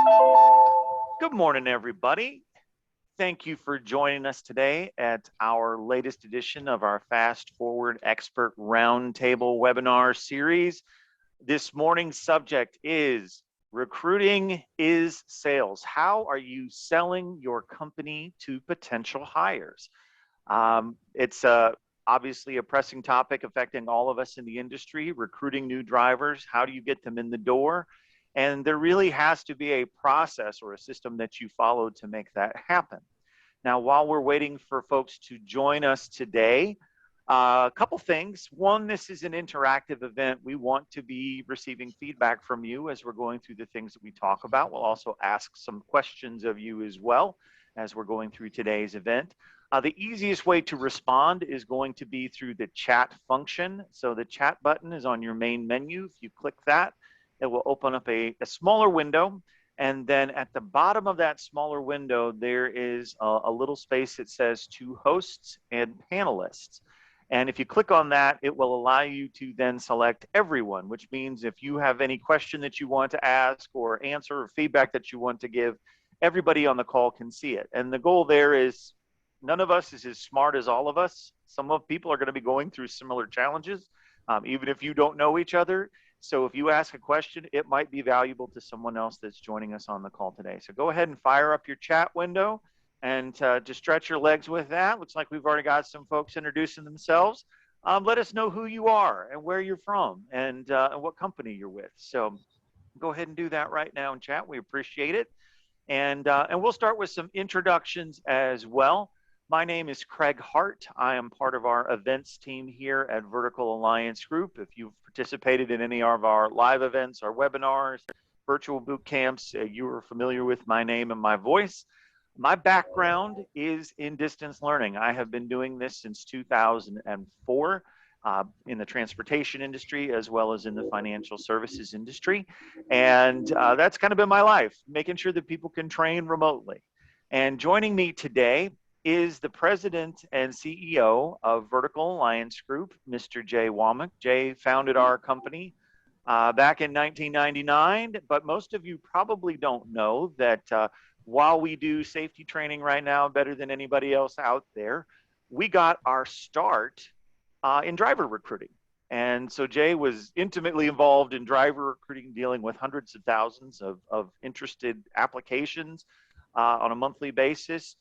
Good morning, everybody. Thank you for joining us today at our latest edition of our Fast Forward Expert Roundtable webinar series. This morning's subject is recruiting is sales. How are you selling your company to potential hires? It's obviously a pressing topic affecting all of us in the industry, recruiting new drivers. How do you get them in the door? And there really has to be a process or a system that you follow to make that happen. Now, while we're waiting for folks to join us today, a couple things. One, this is an interactive event. We want to be receiving feedback from you as we're going through the things that we talk about. We'll also ask some questions of you as well as we're going through today's event. The easiest way to respond is going to be through the chat function. So the chat button is on your main menu. If you click that, it will open up a smaller window. And then at the bottom of that smaller window, there is a little space that says to hosts and panelists. And if you click on that, it will allow you to then select everyone, which means if you have any question that you want to ask or answer or feedback that you want to give, everybody on the call can see it. And the goal there is none of us is as smart as all of us. Some of people are going to be going through similar challenges, even if you don't know each other. So if you ask a question, it might be valuable to someone else that's joining us on the call today. So go ahead and fire up your chat window and just stretch your legs with that. Looks like we've already got some folks introducing themselves. Let us know who you are and where you're from and what company you're with. So go ahead and do that right now in chat. We appreciate it. And we'll start with some introductions as well. My name is Craig Hart. I am part of our events team here at Vertical Alliance Group. If you've participated in any of our live events, our webinars, virtual boot camps, you are familiar with my name and my voice. My background is in distance learning. I have been doing this since 2004 in the transportation industry as well as in the financial services industry. And that's kind of been my life, making sure that people can train remotely. And joining me today is the president and CEO of Vertical Alliance Group, Mr. Jay Wommack. Jay founded our company back in 1999, but most of you probably don't know that while we do safety training right now better than anybody else out there, we got our start in driver recruiting. And so Jay was intimately involved in driver recruiting, dealing with hundreds of thousands of interested applications on a monthly basis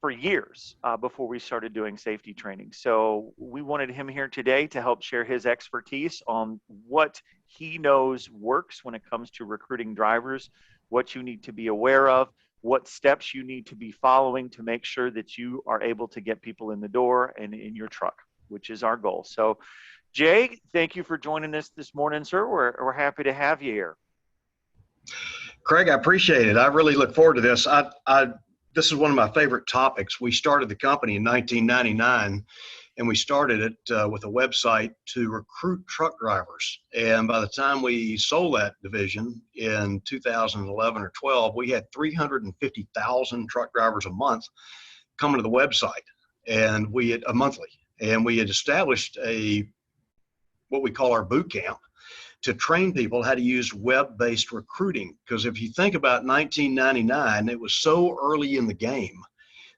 for years before we started doing safety training. So we wanted him here today to help share his expertise on what he knows works when it comes to recruiting drivers, what you need to be aware of, what steps you need to be following to make sure that you are able to get people in the door and in your truck, which is our goal. So Jay, thank you for joining us this morning, sir. We're happy to have you here. Craig, I appreciate it. I really look forward to this. This is one of my favorite topics. We started the company in 1999, and we started it with a website to recruit truck drivers. And by the time we sold that division in 2011 or 12, we had 350,000 truck drivers a month coming to the website, and we had monthly. And we had established what we call our boot camp to train people how to use web-based recruiting. Because if you think about 1999, it was so early in the game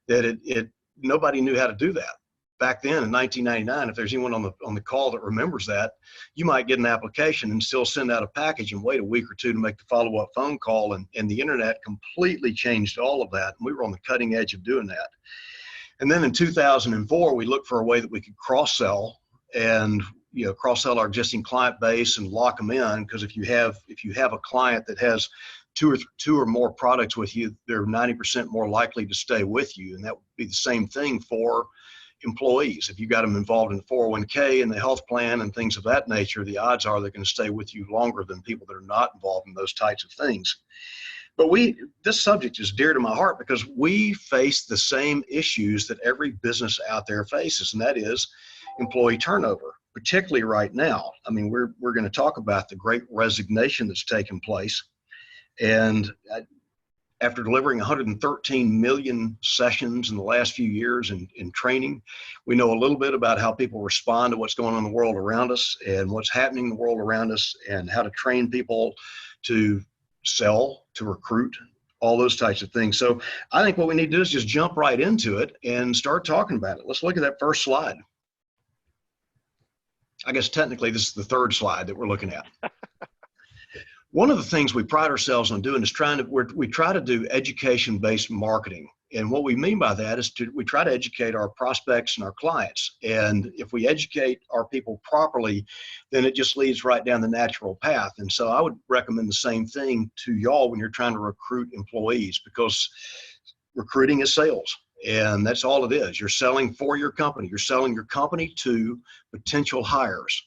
that nobody knew how to do that. Back then in 1999, if there's anyone on the call that remembers that, you might get an application and still send out a package and wait a week or two to make the follow-up phone call. And the internet completely changed all of that. And we were on the cutting edge of doing that. And then in 2004, we looked for a way that we could cross-sell and cross-sell our existing client base and lock them in. Because if you have a client that has two or more products with you, they're 90% more likely to stay with you. And that would be the same thing for employees. If you got them involved in the 401k and the health plan and things of that nature, the odds are they're going to stay with you longer than people that are not involved in those types of things. But this subject is dear to my heart because we face the same issues that every business out there faces, and that is employee turnover, particularly right now. I mean, we're going to talk about the great resignation that's taken place. And after delivering 113 million sessions in the last few years in training, we know a little bit about how people respond to what's going on in the world around us and what's happening in the world around us and how to train people to sell, to recruit, all those types of things. So I think what we need to do is just jump right into it and start talking about it. Let's look at that first slide. I guess technically this is the third slide that we're looking at. One of the things we pride ourselves on doing is we try to do education-based marketing. And what we mean by that is we try to educate our prospects and our clients. And if we educate our people properly, then it just leads right down the natural path. And so I would recommend the same thing to y'all when you're trying to recruit employees, because recruiting is sales. And that's all it is. You're selling for your company. You're selling your company to potential hires.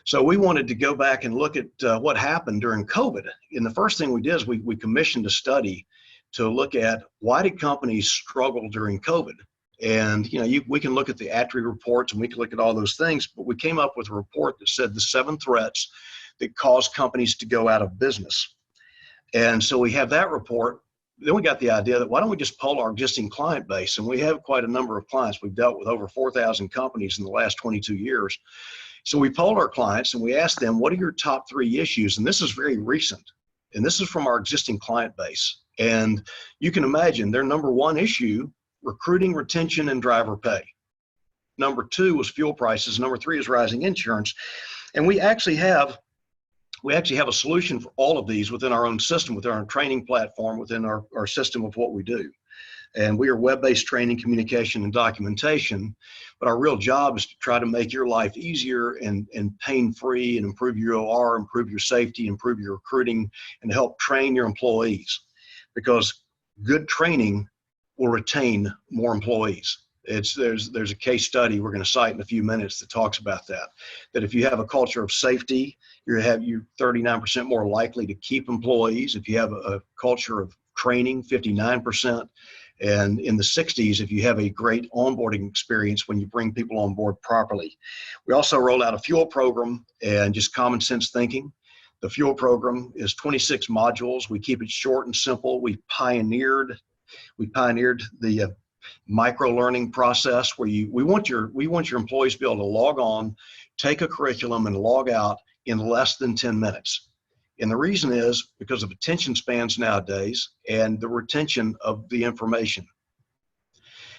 So we wanted to go back and look at what happened during COVID. And the first thing we did is we commissioned a study to look at why did companies struggle during COVID. And we can look at the ATRI reports and we can look at all those things, but we came up with a report that said the 7 threats that caused companies to go out of business. And so we have that report. Then we got the idea that why don't we just poll our existing client base? And we have quite a number of clients. We've dealt with over 4,000 companies in the last 22 years. So we polled our clients and we asked them, what are your top 3 issues? And this is very recent. And this is from our existing client base. And you can imagine their number 1 issue, recruiting, retention, and driver pay. Number 2 was fuel prices. Number 3 is rising insurance. And we actually have a solution for all of these within our own system, within our training platform, within our system of what we do. And we are web-based training, communication, and documentation. But our real job is to try to make your life easier and pain-free and improve your OR, improve your safety, improve your recruiting, and help train your employees. Because good training will retain more employees. There's a case study we're going to cite in a few minutes that talks about that. That if you have a culture of safety, you're 39% more likely to keep employees. If you have a culture of training, 59%. And in the 60s, if you have a great onboarding experience when you bring people on board properly. We also rolled out a fuel program and just common sense thinking. The fuel program is 26 modules. We keep it short and simple. We pioneered the micro learning process where we want your employees to be able to log on, take a curriculum, and log out in less than 10 minutes. And the reason is because of attention spans nowadays and the retention of the information.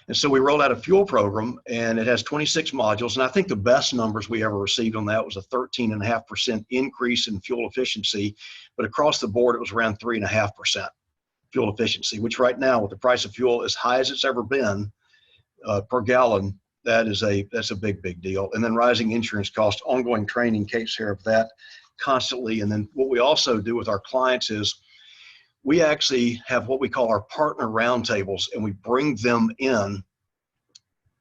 And so we rolled out a fuel program, and it has 26 modules. And I think the best numbers we ever received on that was a 13.5% increase in fuel efficiency. But across the board, it was around 3.5% fuel efficiency, which right now with the price of fuel as high as it's ever been per gallon, that's a big deal. And then rising insurance costs, ongoing training takes care of that constantly. And then what we also do with our clients is we actually have what we call our partner roundtables, and we bring them in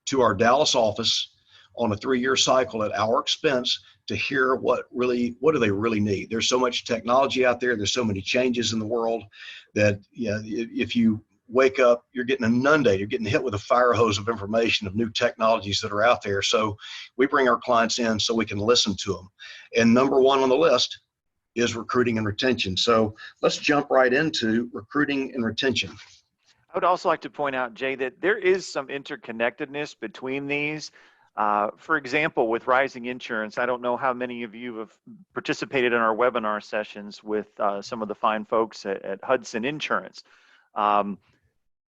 to our Dallas office on a 3-year cycle at our expense to hear what do they really need. There's so much technology out there. There's so many changes in the world that if you wake up, you're getting inundated, you're getting hit with a fire hose of information of new technologies that are out there. So we bring our clients in so we can listen to them. And number 1 on the list is recruiting and retention. So let's jump right into recruiting and retention. I would also like to point out, Jay, that there is some interconnectedness between these. For example, with rising insurance, I don't know how many of you have participated in our webinar sessions with some of the fine folks at Hudson Insurance.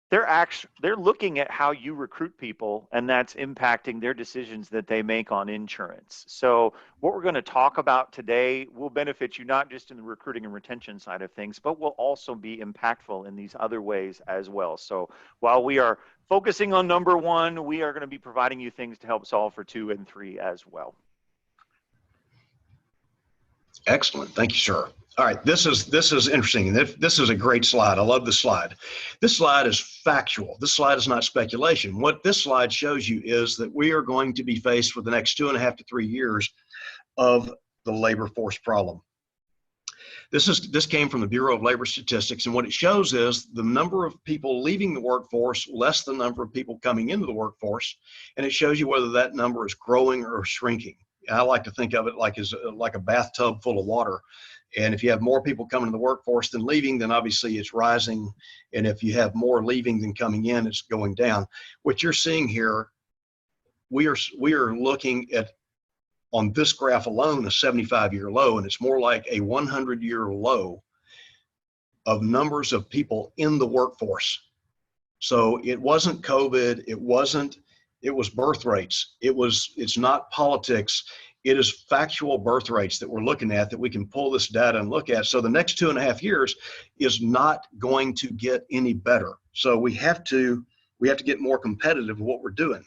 They're looking at how you recruit people, and that's impacting their decisions that they make on insurance. So what we're going to talk about today will benefit you not just in the recruiting and retention side of things, but will also be impactful in these other ways as well. So while we are focusing on number 1, we are going to be providing you things to help solve for 2 and 3 as well. Excellent. Thank you, sir. All right, this is interesting. This is a great slide. I love this slide. This slide is factual. This slide is not speculation. What this slide shows you is that we are going to be faced with the next 2.5 to 3 years of the labor force problem. This came from the Bureau of Labor Statistics, and what it shows is the number of people leaving the workforce less the number of people coming into the workforce, and it shows you whether that number is growing or shrinking. I like to think of it like a bathtub full of water. And if you have more people coming to the workforce than leaving, then obviously it's rising. And if you have more leaving than coming in, it's going down. What you're seeing here, we are looking at, on this graph alone, a 75-year low, and it's more like a 100-year low of numbers of people in the workforce. So it wasn't COVID, it was birth rates. It's not politics. It is factual birth rates that we're looking at, that we can pull this data and look at. So the next 2.5 years is not going to get any better. So we have to get more competitive with what we're doing.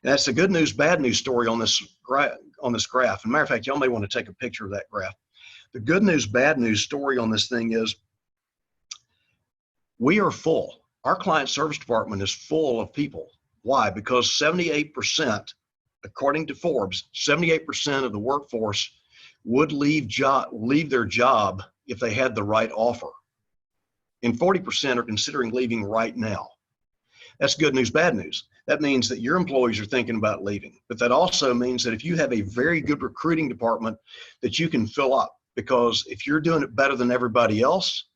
And that's the good news, bad news story on this graph. As a matter of fact, y'all may want to take a picture of that graph. The good news, bad news story on this thing is we are full. Our client service department is full of people. Why? Because 78%, according to Forbes, 78% of the workforce would leave their job if they had the right offer. And 40% are considering leaving right now. That's good news, bad news. That means that your employees are thinking about leaving. But that also means that if you have a very good recruiting department, that you can fill up. Because if you're doing it better than everybody else,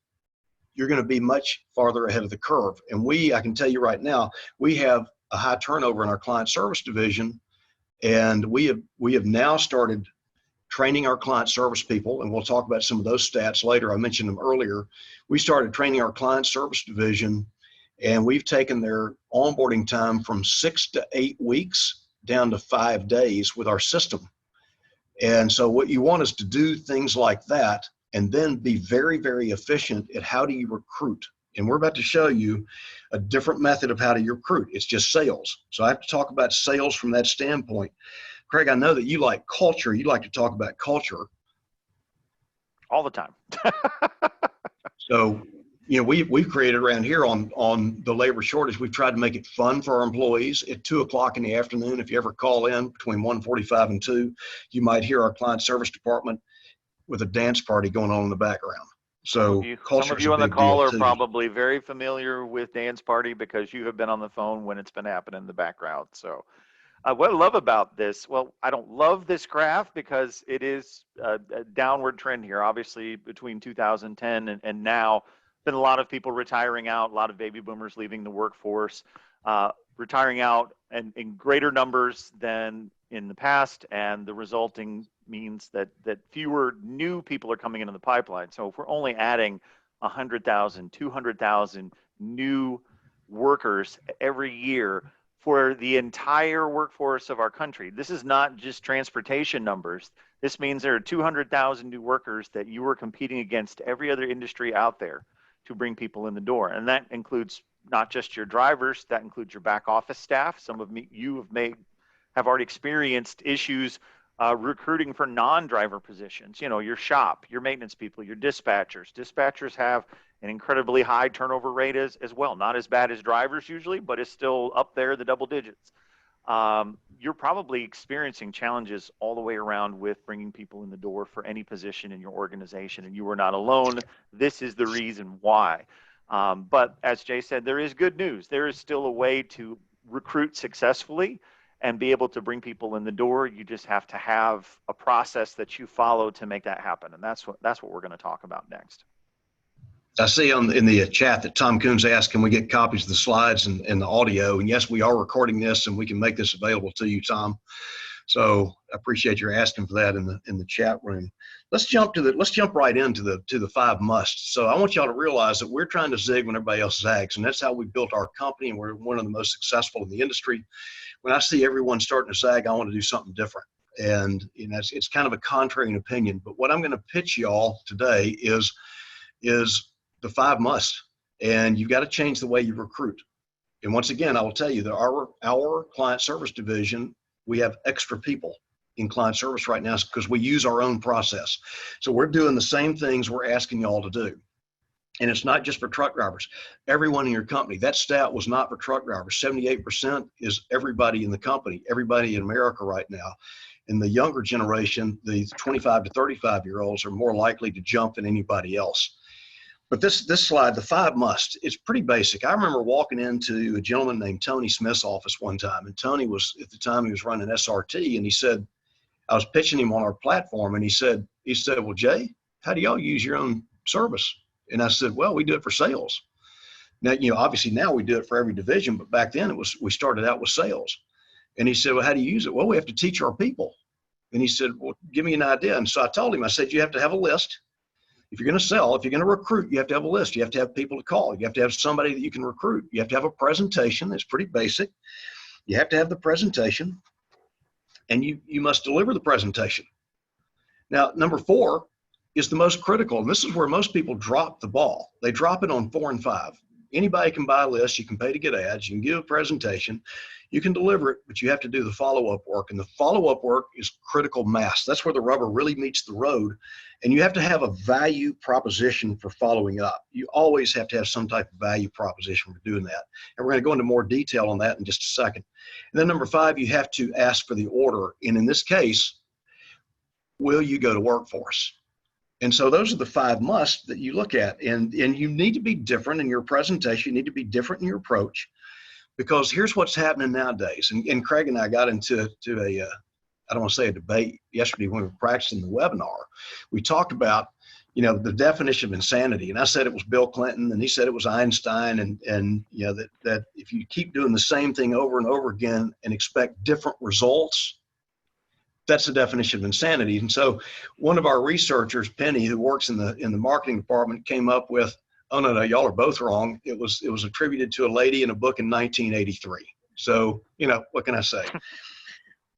you're going to be much farther ahead of the curve. And I can tell you right now, we have a high turnover in our client service division. And we have now started training our client service people, and we'll talk about some of those stats later. I mentioned them earlier. We started training our client service division, and we've taken their onboarding time from 6 to 8 weeks down to 5 days with our system. And so what you want is to do things like that, and then be very, very efficient at how do you recruit. And we're about to show you a different method of how to recruit. It's just sales. So I have to talk about sales from that standpoint. Craig, I know that you like culture. You like to talk about culture. All the time. So, we've created around here on the labor shortage, we've tried to make it fun for our employees. At 2 o'clock in the afternoon, if you ever call in between 1:45 and 2, you might hear our client service department with a dance party going on in the background. So some of you on the call are probably very familiar with dance party because you have been on the phone when it's been happening in the background. So what I love about this, well, I don't love this graph because it is a downward trend here. Obviously, between 2010 and now, been a lot of people retiring out, a lot of baby boomers leaving the workforce, retiring out and in greater numbers than in the past, and the resulting means that fewer new people are coming into the pipeline. So if we're only adding 100,000, 200,000 new workers every year for the entire workforce of our country, this is not just transportation numbers. This means there are 200,000 new workers that you are competing against every other industry out there to bring people in the door. And that includes not just your drivers, that includes your back office staff. Some of you have already experienced issues recruiting for non-driver positions, your shop, your maintenance people, your dispatchers. Dispatchers have an incredibly high turnover rate as well. Not as bad as drivers usually, but it's still up there, the double digits. You're probably experiencing challenges all the way around with bringing people in the door for any position in your organization, and you are not alone. This is the reason why. But as Jay said, there is good news. There is still a way to recruit successfully and be able to bring people in the door. You just have to have a process that you follow to make that happen. And that's what we're going to talk about next. I see in the chat that Tom Coons asked, can we get copies of the slides and the audio? And yes, we are recording this and we can make this available to you, Tom. So I appreciate your asking for that in the chat room. Let's jump right into the 5 musts. So I want y'all to realize that we're trying to zig when everybody else zags, and that's how we built our company, and we're one of the most successful in the industry. When I see everyone starting to zag, I want to do something different. And it's kind of a contrarian opinion, but what I'm going to pitch y'all today is the 5 musts, and you've got to change the way you recruit. And once again, I will tell you that our client service division, we have extra people in client service right now because we use our own process. So we're doing the same things we're asking y'all to do. And it's not just for truck drivers. Everyone in your company, that stat was not for truck drivers. 78% is everybody in the company, everybody in America right now. In the younger generation, the 25 to 35-year-olds are more likely to jump than anybody else. But this slide, the 5 musts, it's pretty basic. I remember walking into a gentleman named Tony Smith's office one time, and Tony was, at the time, he was running SRT, and he said, I was pitching him on our platform, and he said, well, Jay, how do y'all use your own service? And I said, well, we do it for sales. Now, obviously now we do it for every division, but back then we started out with sales. And he said, well, how do you use it? Well, we have to teach our people. And he said, well, give me an idea. And so I told him, I said, you have to have a list. If you're going to sell, if you're going to recruit, you have to have a list. You have to have people to call. You have to have somebody that you can recruit. You have to have a presentation that's pretty basic. You have to have the presentation, and you must deliver the presentation. Now, number 4 is the most critical, and this is where most people drop the ball. They drop it on 4 and 5. Anybody can buy a list. You can pay to get ads. You can give a presentation. You can deliver it, but you have to do the follow-up work. And the follow-up work is critical mass. That's where the rubber really meets the road. And you have to have a value proposition for following up. You always have to have some type of value proposition for doing that. And we're going to go into more detail on that in just a second. And then number 5, you have to ask for the order. And in this case, will you go to work for us? And so those are the 5 musts that you look at. And you need to be different in your presentation. You need to be different in your approach, because here's what's happening nowadays. And Craig and I got into a, I don't want to say a debate yesterday when we were practicing the webinar. We talked about, the definition of insanity. And I said it was Bill Clinton, and he said it was Einstein. And that if you keep doing the same thing over and over again and expect different results, that's the definition of insanity. And so one of our researchers, Penny, who works in the marketing department, came up with, oh, no, y'all are both wrong. It was attributed to a lady in a book in 1983. So, what can I say?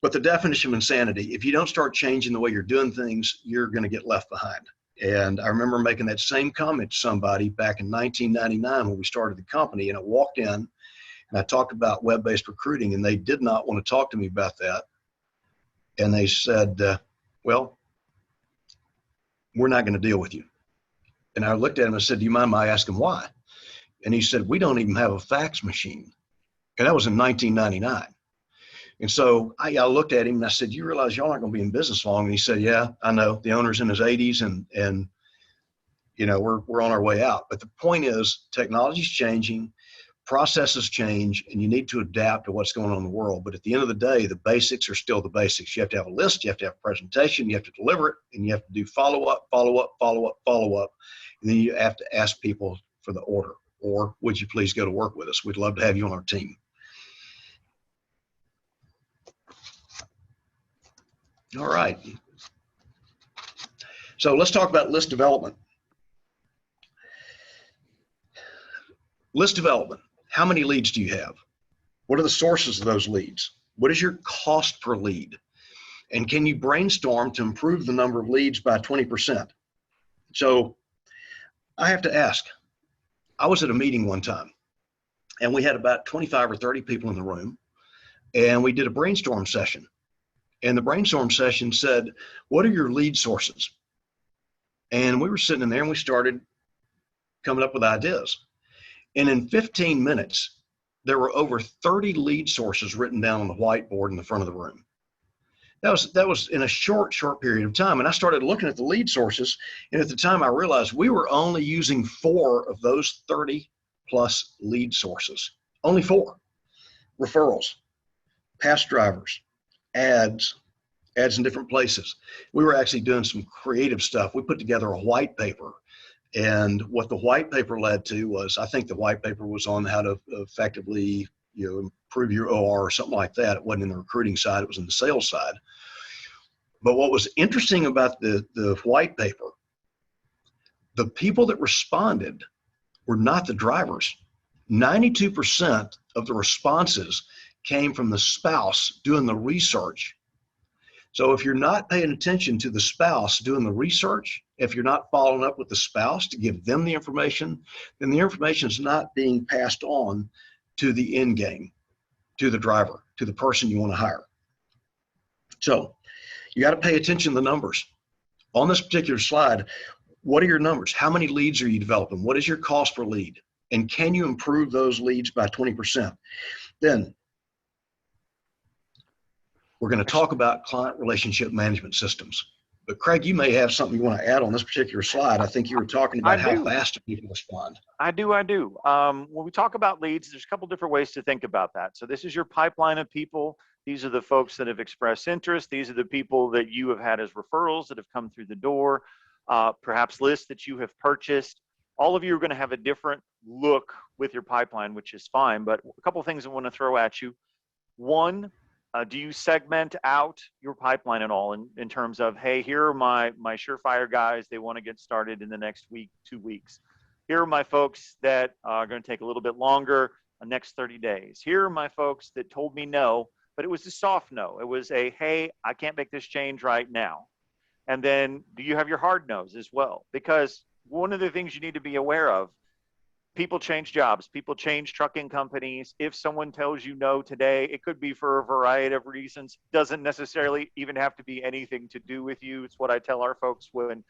But the definition of insanity, if you don't start changing the way you're doing things, you're going to get left behind. And I remember making that same comment to somebody back in 1999 when we started the company, and I walked in and I talked about web-based recruiting, and they did not want to talk to me about that. And they said, well, we're not going to deal with you. And I looked at him and said, do you mind my asking why? And he said, we don't even have a fax machine. And that was in 1999. And so I looked at him and I said, you realize y'all aren't going to be in business long? And he said, yeah, I know. The owner's in his 80s and we're on our way out. But the point is, technology's changing. Processes change, and you need to adapt to what's going on in the world. But at the end of the day, the basics are still the basics. You have to have a list, you have to have a presentation, you have to deliver it, and you have to do follow-up, and then you have to ask people for the order, or would you please go to work with us? We'd love to have you on our team. All right. So let's talk about list development. List development. How many leads do you have? What are the sources of those leads? What is your cost per lead? And can you brainstorm to improve the number of leads by 20%? So I have to ask, I was at a meeting one time and we had about 25 or 30 people in the room, and we did a brainstorm session. And the brainstorm session said, what are your lead sources? And we were sitting in there and we started coming up with ideas. And in 15 minutes, there were over 30 lead sources written down on the whiteboard in the front of the room. That was in a short period of time. And I started looking at the lead sources. And at the time I realized we were only using 4 of those 30 plus lead sources. Only 4. Referrals, past drivers, ads in different places. We were actually doing some creative stuff. We put together a white paper. And what the white paper led to was, I think the white paper was on how to effectively, improve your OR or something like that. It wasn't in the recruiting side, it was in the sales side. But what was interesting about the white paper, the people that responded were not the drivers. 92% of the responses came from the spouse doing the research. So if you're not paying attention to the spouse doing the research, if you're not following up with the spouse to give them the information, then the information is not being passed on to the end game, to the driver, to the person you want to hire. So you got to pay attention to the numbers. On this particular slide, what are your numbers? How many leads are you developing? What is your cost per lead? And can you improve those leads by 20%? Then we're going to talk about client relationship management systems. But Craig, you may have something you want to add on this particular slide. I think you were talking about how fast people respond. I do. When we talk about leads, there's a couple different ways to think about that. So this is your pipeline of people. These are the folks that have expressed interest. These are the people that you have had as referrals that have come through the door, perhaps lists that you have purchased. All of you are going to have a different look with your pipeline, which is fine. But a couple of things I want to throw at you. One, Do you segment out your pipeline at all in terms of, hey, here are my surefire guys, they want to get started in the next week, 2 weeks. Here are my folks that are going to take a little bit longer, the next 30 days. Here are my folks that told me no, but it was a soft no. It was a, hey, I can't make this change right now. And then do you have your hard no's as well? Because one of the things you need to be aware of, people change jobs, people change trucking companies. If someone tells you no today, it could be for a variety of reasons. Doesn't necessarily even have to be anything to do with you. It's what I tell our folks when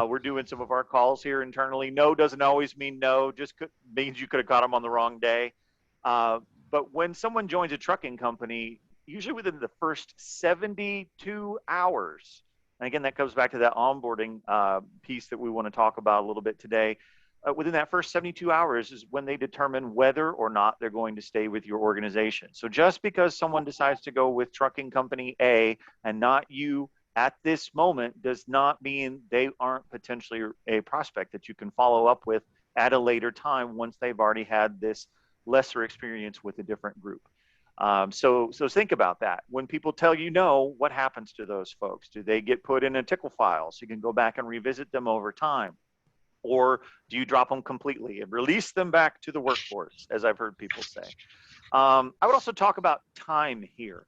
we're doing some of our calls here internally. No doesn't always mean no, just means you could have caught them on the wrong day. But when someone joins a trucking company, usually within the first 72 hours, and again, that comes back to that onboarding piece that we want to talk about a little bit today. Within that first 72 hours is when they determine whether or not they're going to stay with your organization. So just because someone decides to go with trucking company A and not you at this moment does not mean they aren't potentially a prospect that you can follow up with at a later time once they've already had this lesser experience with a different group. So think about that. When people tell you no, what happens to those folks? Do they get put in a tickle file so you can go back and revisit them over time? Or do you drop them completely and release them back to the workforce, as I've heard people say? I would also talk about time here.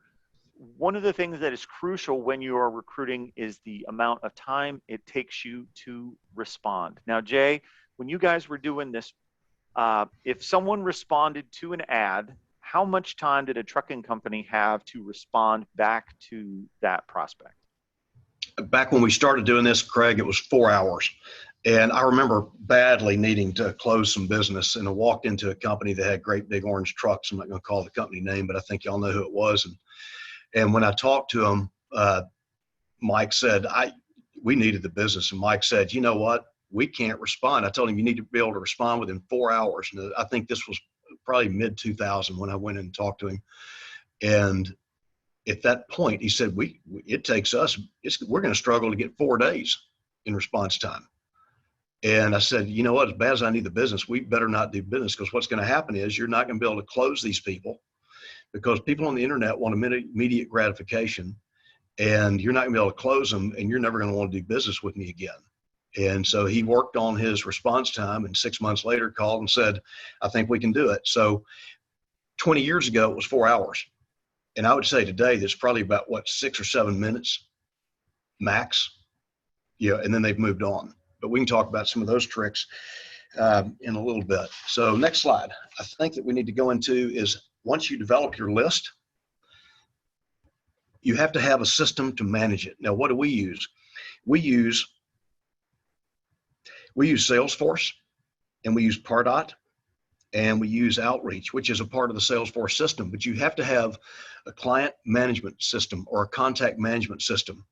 One of the things that is crucial when you are recruiting is the amount of time it takes you to respond. Now, Jay, when you guys were doing this, if someone responded to an ad, how much time did a trucking company have to respond back to that prospect? Back when we started doing this, Craig, it was 4 hours. And I remember badly needing to close some business, and I walked into a company that had great big orange trucks. I'm not going to call the company name, but I think y'all know who it was. And when I talked to him, Mike said, we needed the business. And Mike said, you know what? We can't respond. I told him you need to be able to respond within 4 hours. And I think this was probably mid-2000 when I went in and talked to him. And at that point, he said, it takes us, we're going to struggle to get 4 days in response time. And I said, you know what, as bad as I need the business, we better not do business, because what's going to happen is you're not going to be able to close these people, because people on the internet want immediate gratification, and you're not going to be able to close them, and you're never going to want to do business with me again. And so he worked on his response time, and 6 months later called and said, I think we can do it. So 20 years ago, it was 4 hours. And I would say today, there's probably about 6 or 7 minutes max, and then they've moved on. But we can talk about some of those tricks in a little bit. So next slide. I think that we need to go into is, once you develop your list, you have to have a system to manage it. Now, what do we use? We use Salesforce, and we use Pardot, and we use Outreach, which is a part of the Salesforce system. But you have to have a client management system or a contact management system.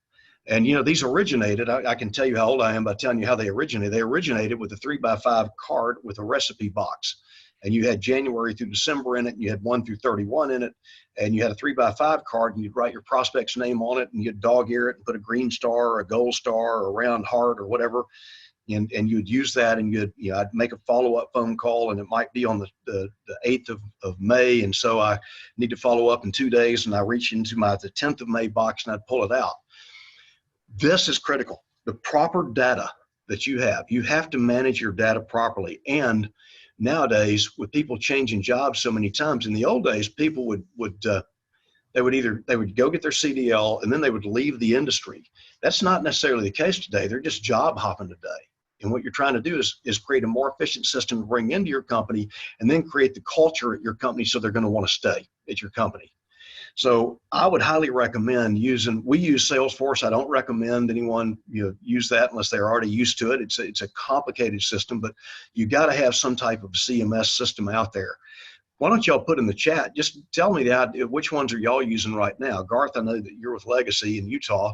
And, these originated, I can tell you how old I am by telling you how they originated. They originated with a 3x5 card with a recipe box. And you had January through December in it, and you had 1 through 31 in it. And you had a 3x5 card, and you'd write your prospect's name on it, and you'd dog ear it and put a green star or a gold star or a round heart or whatever. And you'd use that, and I'd make a follow-up phone call, and it might be on the 8th of May. And so I need to follow up in 2 days, and I reach into the 10th of May box, and I'd pull it out. This is critical. The proper data that you have to manage your data properly. And nowadays, with people changing jobs so many times, in the old days, people would go get their CDL, and then they would leave the industry. That's not necessarily the case today. They're just job hopping today. And what you're trying to do is create a more efficient system to bring into your company, and then create the culture at your company so they're going to want to stay at your company. So I would highly recommend we use Salesforce. I don't recommend anyone use that unless they're already used to it. It's a complicated system, but you got to have some type of CMS system out there. Why don't y'all put in the chat, just tell me which ones are y'all using right now? Garth, I know that you're with Legacy in Utah.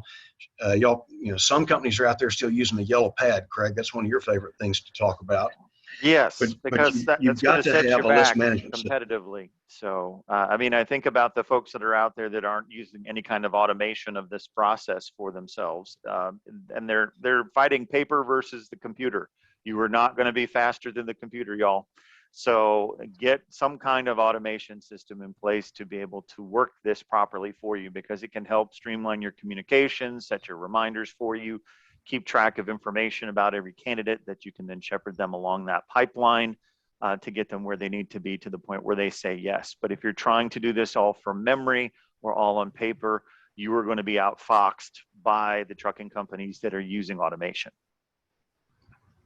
Some companies are out there still using a yellow pad. Craig, that's one of your favorite things to talk about. Yes, because that's going to set you back competitively. So, I think about the folks that are out there that aren't using any kind of automation of this process for themselves, and they're fighting paper versus the computer. You are not going to be faster than the computer, y'all. So get some kind of automation system in place to be able to work this properly for you, because it can help streamline your communications, set your reminders for you, keep track of information about every candidate that you can then shepherd them along that pipeline to get them where they need to be, to the point where they say yes. But if you're trying to do this all from memory or all on paper, you are going to be outfoxed by the trucking companies that are using automation.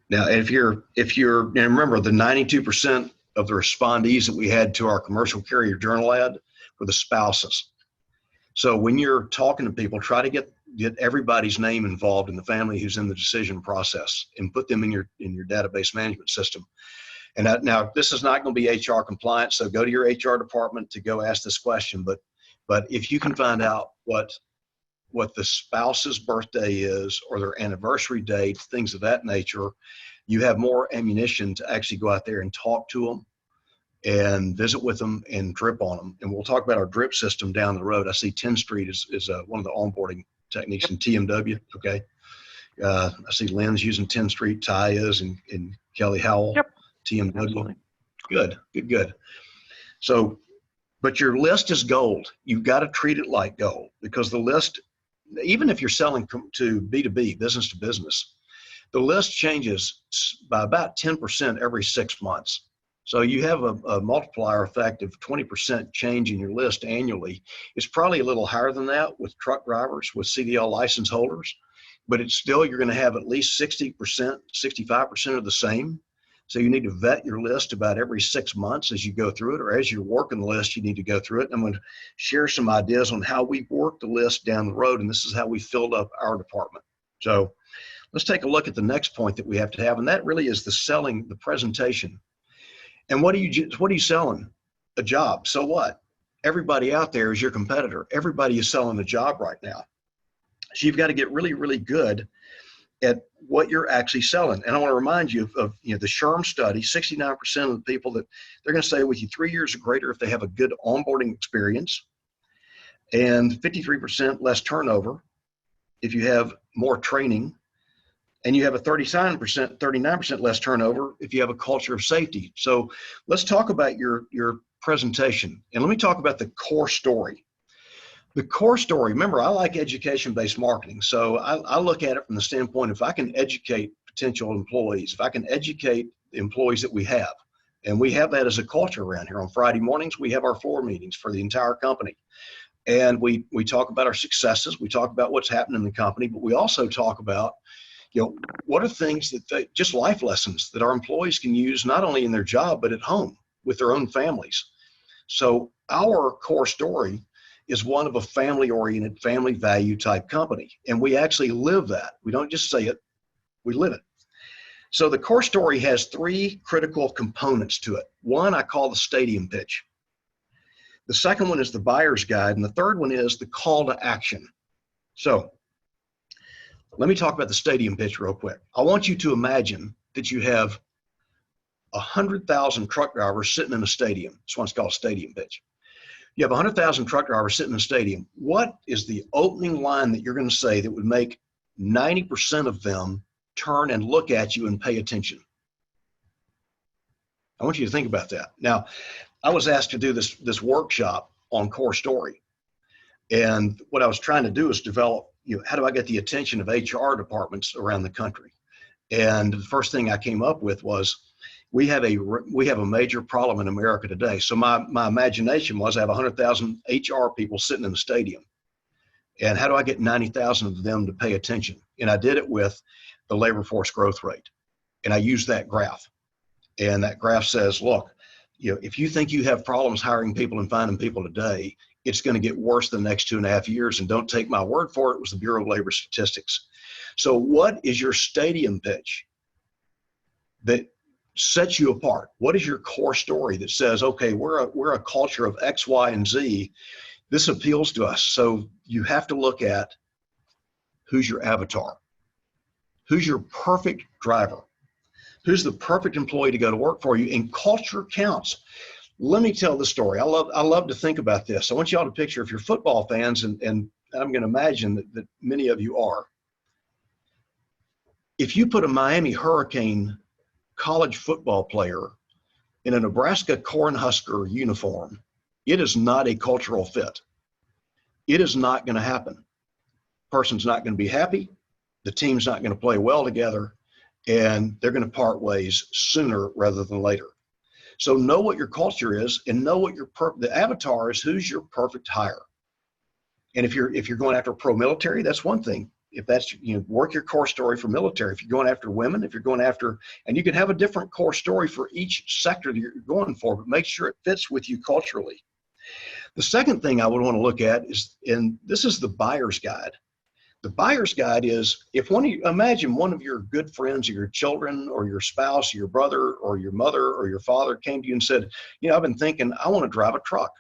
Now, if you're, and remember, the 92% of the respondees that we had to our commercial carrier journal ad were the spouses. So when you're talking to people, try to get everybody's name involved in the family who's in the decision process, and put them in your database management system. And now this is not going to be HR compliant, so go to your HR department to go ask this question. But if you can find out what the spouse's birthday is, or their anniversary date, things of that nature, you have more ammunition to actually go out there and talk to them and visit with them and drip on them. And we'll talk about our drip system down the road. I see 10 Street is one of the onboarding techniques in TMW. Okay. I see Lynn's using 10 Street, Ty is, and Kelly Howell, Yep. TMW. Absolutely. Good. So, but your list is gold. You've got to treat it like gold, because the list, even if you're selling to B2B, business to business, the list changes by about 10% every 6 months. So you have a multiplier effect of 20% change in your list annually. It's probably a little higher than that with truck drivers, with CDL license holders, but it's still, you're going to have at least 60%, 65% of the same. So you need to vet your list about every 6 months as you go through it, or as you're working the list, you need to go through it. And I'm going to share some ideas on how we work the list down the road, and this is how we filled up our department. So let's take a look at the next point that we have to have, and that really is the selling, the presentation. And what are you selling? A job. So what? Everybody out there is your competitor. Everybody is selling a job right now. So you've got to get really, really good at what you're actually selling. And I want to remind you of the SHRM study. 69% of the people that they're going to stay with you 3 years or greater if they have a good onboarding experience, and 53% less turnover if you have more training, and you have a 39% less turnover if you have a culture of safety. So let's talk about your presentation, and let me talk about the core story. The core story, remember, I like education-based marketing. So I look at it from the standpoint, if I can educate potential employees, if I can educate the employees that we have, and we have that as a culture around here. On Friday mornings, we have our floor meetings for the entire company. And we talk about our successes. We talk about what's happening in the company, but we also talk about, what are things that just life lessons that our employees can use, not only in their job, but at home with their own families. So our core story is one of a family-oriented, family value type company. And we actually live that. We don't just say it, we live it. So the core story has 3 critical components to it. One I call the stadium pitch. The second one is the buyer's guide. And the third one is the call to action. So let me talk about the stadium pitch real quick. I want you to imagine that you have 100,000 truck drivers sitting in a stadium. That's why it's called a stadium pitch. You have 100,000 truck drivers sitting in a stadium. What is the opening line that you're going to say that would make 90% of them turn and look at you and pay attention? I want you to think about that. Now, I was asked to do this workshop on core story. And what I was trying to do is develop, how do I get the attention of HR departments around the country? And the first thing I came up with was, we have a major problem in America today. So my imagination was, I have 100,000 HR people sitting in the stadium. And how do I get 90,000 of them to pay attention? And I did it with the labor force growth rate. And I used that graph. And that graph says, look, if you think you have problems hiring people and finding people today, it's going to get worse the next 2.5 years. And don't take my word for it. It was the Bureau of Labor Statistics. So what is your stadium pitch that sets you apart? What is your core story that says, okay, we're a culture of X, Y, and Z. This appeals to us. So you have to look at, who's your avatar? Who's your perfect driver? Who's the perfect employee to go to work for you? And culture counts. Let me tell the story. I love to think about this. I want you all to picture, if you're football fans, and I'm going to imagine that many of you are. If you put a Miami Hurricane college football player in a Nebraska Cornhusker uniform, it is not a cultural fit. It is not going to happen. Person's not going to be happy. The team's not going to play well together, and they're going to part ways sooner rather than later. So know what your culture is, and know what the avatar is. Who's your perfect hire? And if you're going after pro military, that's one thing. If that's, work your core story for military. If you're going after women, if you're going after, and you can have a different core story for each sector that you're going for, but make sure it fits with you culturally. The second thing I would want to look at is, and this is the buyer's guide. The buyer's guide is, imagine one of your good friends or your children or your spouse or your brother or your mother or your father came to you and said, I've been thinking I want to drive a truck.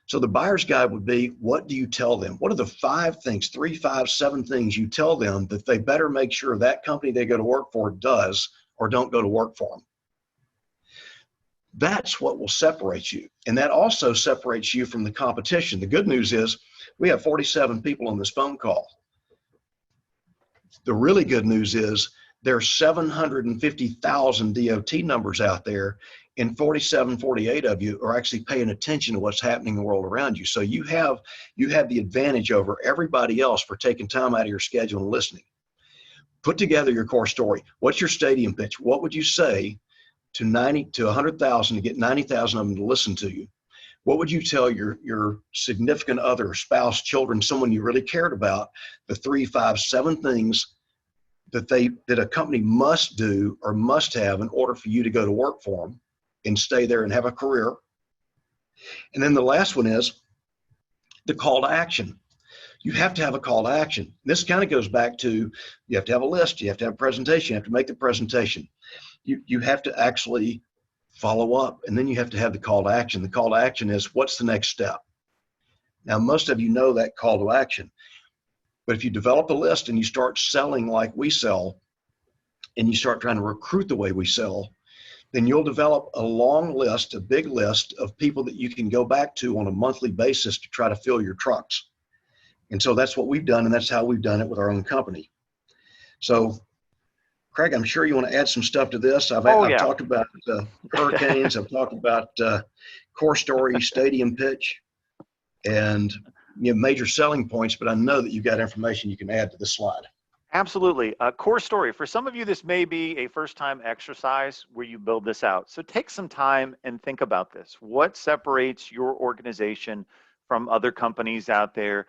So the buyer's guide would be, what do you tell them? What are the 5 things, 3, 5, 7 things you tell them that they better make sure that company they go to work for does or don't go to work for them? That's what will separate you. And that also separates you from the competition. The good news is we have 47 people on this phone call. The really good news is there's 750,000 DOT numbers out there, and 47, 48 of you are actually paying attention to what's happening in the world around you. So you have the advantage over everybody else for taking time out of your schedule and listening. Put together your core story. What's your stadium pitch? What would you say to 100,000 to get 90,000 of them to listen to you? What would you tell your significant other, spouse, children, someone you really cared about, the 3, 5, 7 things that a company must do or must have in order for you to go to work for them and stay there and have a career? And then the last one is the call to action. You have to have a call to action. This kind of goes back to, you have to have a list, you have to have a presentation, you have to make the presentation. You have to actually follow up, and then you have to have the call to action. The call to action is, what's the next step? Now, most of you know that call to action, but if you develop a list and you start selling like we sell, and you start trying to recruit the way we sell, then you'll develop a long list, a big list of people that you can go back to on a monthly basis to try to fill your trucks. And so that's what we've done, and that's how we've done it with our own company. So Craig, I'm sure you want to add some stuff to this. I've talked about hurricanes. I've talked about core story, stadium pitch, and major selling points, but I know that you've got information you can add to this slide. Absolutely. Core story. For some of you, this may be a first-time exercise where you build this out. So take some time and think about this. What separates your organization from other companies out there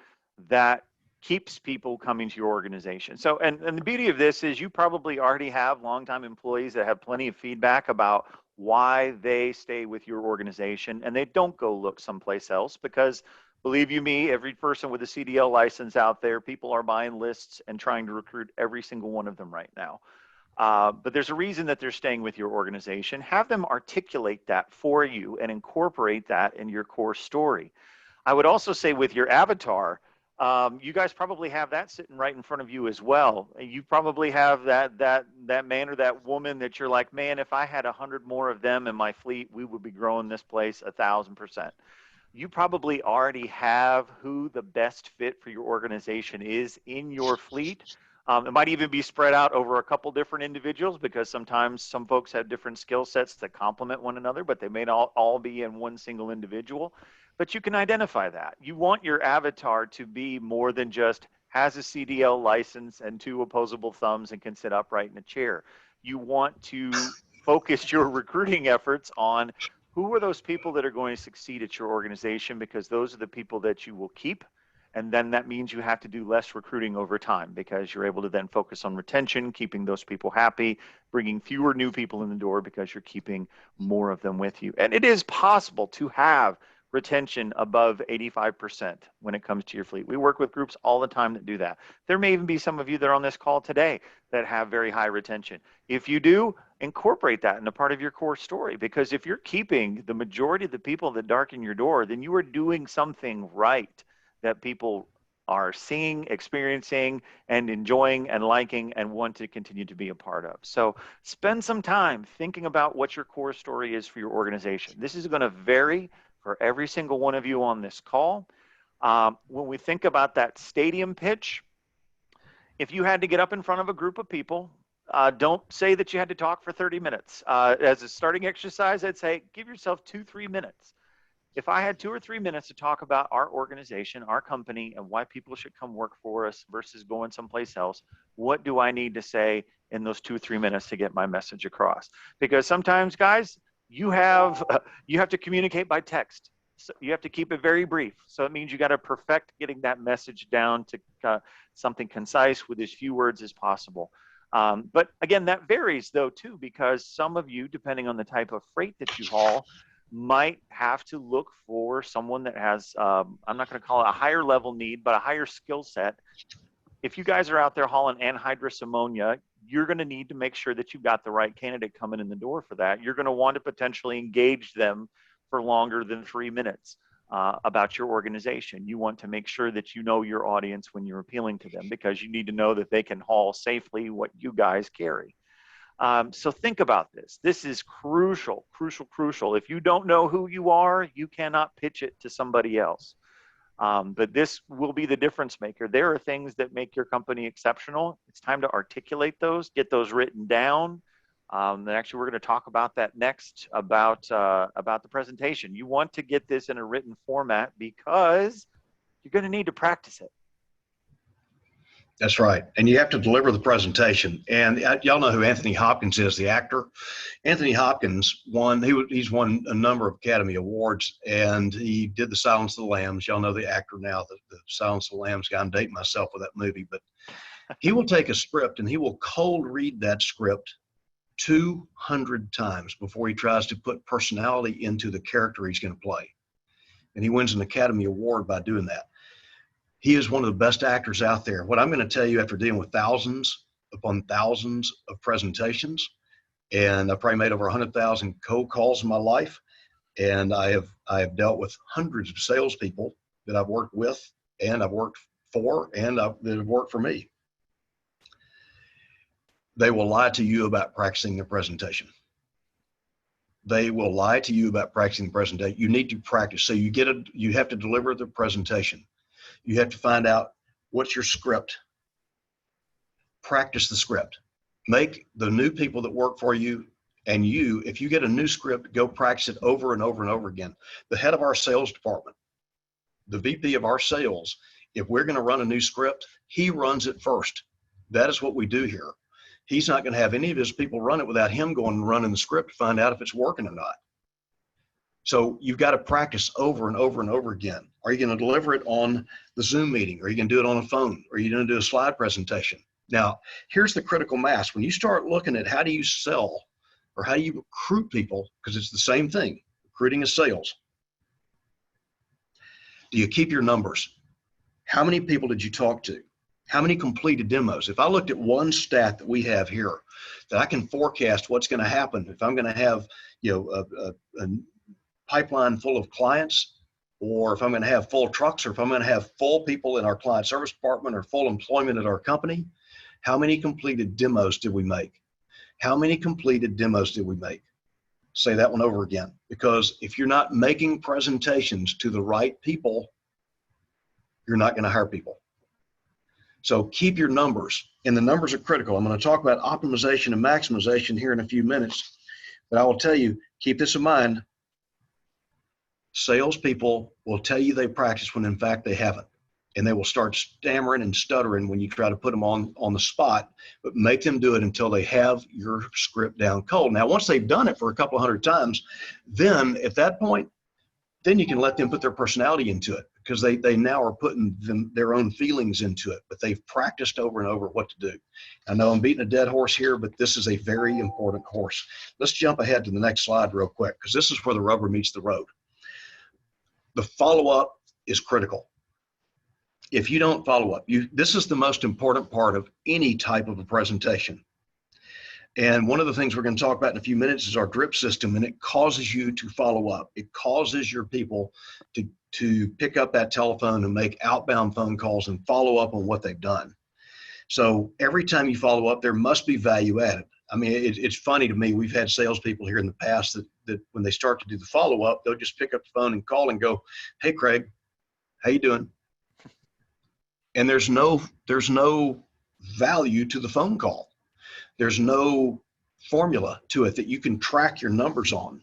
that keeps people coming to your organization? So, and the beauty of this is you probably already have longtime employees that have plenty of feedback about why they stay with your organization and they don't go look someplace else, because believe you me, every person with a CDL license out there, people are buying lists and trying to recruit every single one of them right now. But there's a reason that they're staying with your organization. Have them articulate that for you and incorporate that in your core story. I would also say with your avatar, you guys probably have that sitting right in front of you as well. You probably have that man or that woman that you're like, man, if I had 100 more of them in my fleet, we would be growing this place 1,000%. You probably already have who the best fit for your organization is in your fleet. It might even be spread out over a couple different individuals, because sometimes some folks have different skill sets that complement one another, but they may not all be in one single individual. But you can identify that. You want your avatar to be more than just has a CDL license and 2 opposable thumbs and can sit upright in a chair. You want to focus your recruiting efforts on who are those people that are going to succeed at your organization, because those are the people that you will keep. And then that means you have to do less recruiting over time, because you're able to then focus on retention, keeping those people happy, bringing fewer new people in the door because you're keeping more of them with you. And it is possible to have retention above 85% when it comes to your fleet. We work with groups all the time that do that. There may even be some of you that are on this call today that have very high retention. If you do, incorporate that in a part of your core story, because if you're keeping the majority of the people that darken your door, then you are doing something right that people are seeing, experiencing, and enjoying and liking and want to continue to be a part of. So spend some time thinking about what your core story is for your organization. This is going to vary for every single one of you on this call. When we think about that stadium pitch, if you had to get up in front of a group of people, Don't say that you had to talk for 30 minutes. As a starting exercise, I'd say give yourself 2-3 minutes. If I had 2 or 3 minutes to talk about our organization, our company, and why people should come work for us versus going someplace else, what do I need to say in those 2-3 minutes to get my message across? Because sometimes, guys, you have to communicate by text. So you have to keep it very brief. So it means you got to perfect getting that message down to something concise with as few words as possible. But again, that varies though too, because some of you, depending on the type of freight that you haul, might have to look for someone that has, I'm not going to call it a higher level need, but a higher skill set. If you guys are out there hauling anhydrous ammonia, you're going to need to make sure that you've got the right candidate coming in the door for that. You're going to want to potentially engage them for longer than 3 minutes about your organization. You want to make sure that you know your audience when you're appealing to them, because you need to know that they can haul safely what you guys carry. So think about this. This is crucial, crucial, crucial. If you don't know who you are, you cannot pitch it to somebody else. But this will be the difference maker. There are things that make your company exceptional. It's time to articulate those, get those written down. And actually, we're going to talk about that next, about the presentation. You want to get this in a written format because you're going to need to practice it. That's right. And you have to deliver the presentation. And y'all know who Anthony Hopkins is, the actor. Anthony Hopkins he's won a number of Academy Awards, and he did The Silence of the Lambs. Y'all know the actor now, the Silence of the Lambs guy. I'm dating myself with that movie, but he will take a script and he will cold read that script 200 times before he tries to put personality into the character he's going to play. And he wins an Academy Award by doing that. He is one of the best actors out there. What I'm going to tell you, after dealing with thousands upon thousands of presentations, and I've probably made over 100,000 cold calls in my life, and I have dealt with hundreds of salespeople that I've worked with, and I've worked for, and that have worked for me. They will lie to you about practicing their presentation. They will lie to you about practicing the presentation. You need to practice. So you have to deliver the presentation. You have to find out what's your script. Practice the script. Make the new people that work for you and you, if you get a new script, go practice it over and over and over again. The head of our sales department, the VP of our sales, if we're going to run a new script, he runs it first. That is what we do here. He's not going to have any of his people run it without him going and running the script to find out if it's working or not. So you've got to practice over and over and over again. Are you going to deliver it on the Zoom meeting? Are you going to do it on a phone? Are you going to do a slide presentation? Now, here's the critical mass. When you start looking at how do you sell or how do you recruit people, because it's the same thing, recruiting is sales. Do you keep your numbers? How many people did you talk to? How many completed demos? If I looked at one stat that we have here, that I can forecast what's going to happen if I'm going to have, a pipeline full of clients, or if I'm going to have full trucks, or if I'm going to have full people in our client service department or full employment at our company, how many completed demos did we make? How many completed demos did we make? Say that one over again, because if you're not making presentations to the right people, you're not going to hire people. So keep your numbers, and the numbers are critical. I'm going to talk about optimization and maximization here in a few minutes, but I will tell you, keep this in mind. Salespeople will tell you they practice when in fact they haven't, and they will start stammering and stuttering when you try to put them on the spot, but make them do it until they have your script down cold. Now, once they've done it for a couple of hundred times, then at that point, then you can let them put their personality into it, because they now are putting their own feelings into it, but they've practiced over and over what to do. I know I'm beating a dead horse here, but this is a very important horse. Let's jump ahead to the next slide real quick, because this is where the rubber meets the road. The follow-up is critical. If you don't follow up, this is the most important part of any type of a presentation. And one of the things we're going to talk about in a few minutes is our drip system, and it causes you to follow up. It causes your people to pick up that telephone and make outbound phone calls and follow up on what they've done. So every time you follow up, there must be value added. I mean, it's funny to me. We've had salespeople here in the past that when they start to do the follow-up, they'll just pick up the phone and call and go, "Hey, Craig, how you doing?" And there's no value to the phone call. There's no formula to it that you can track your numbers on.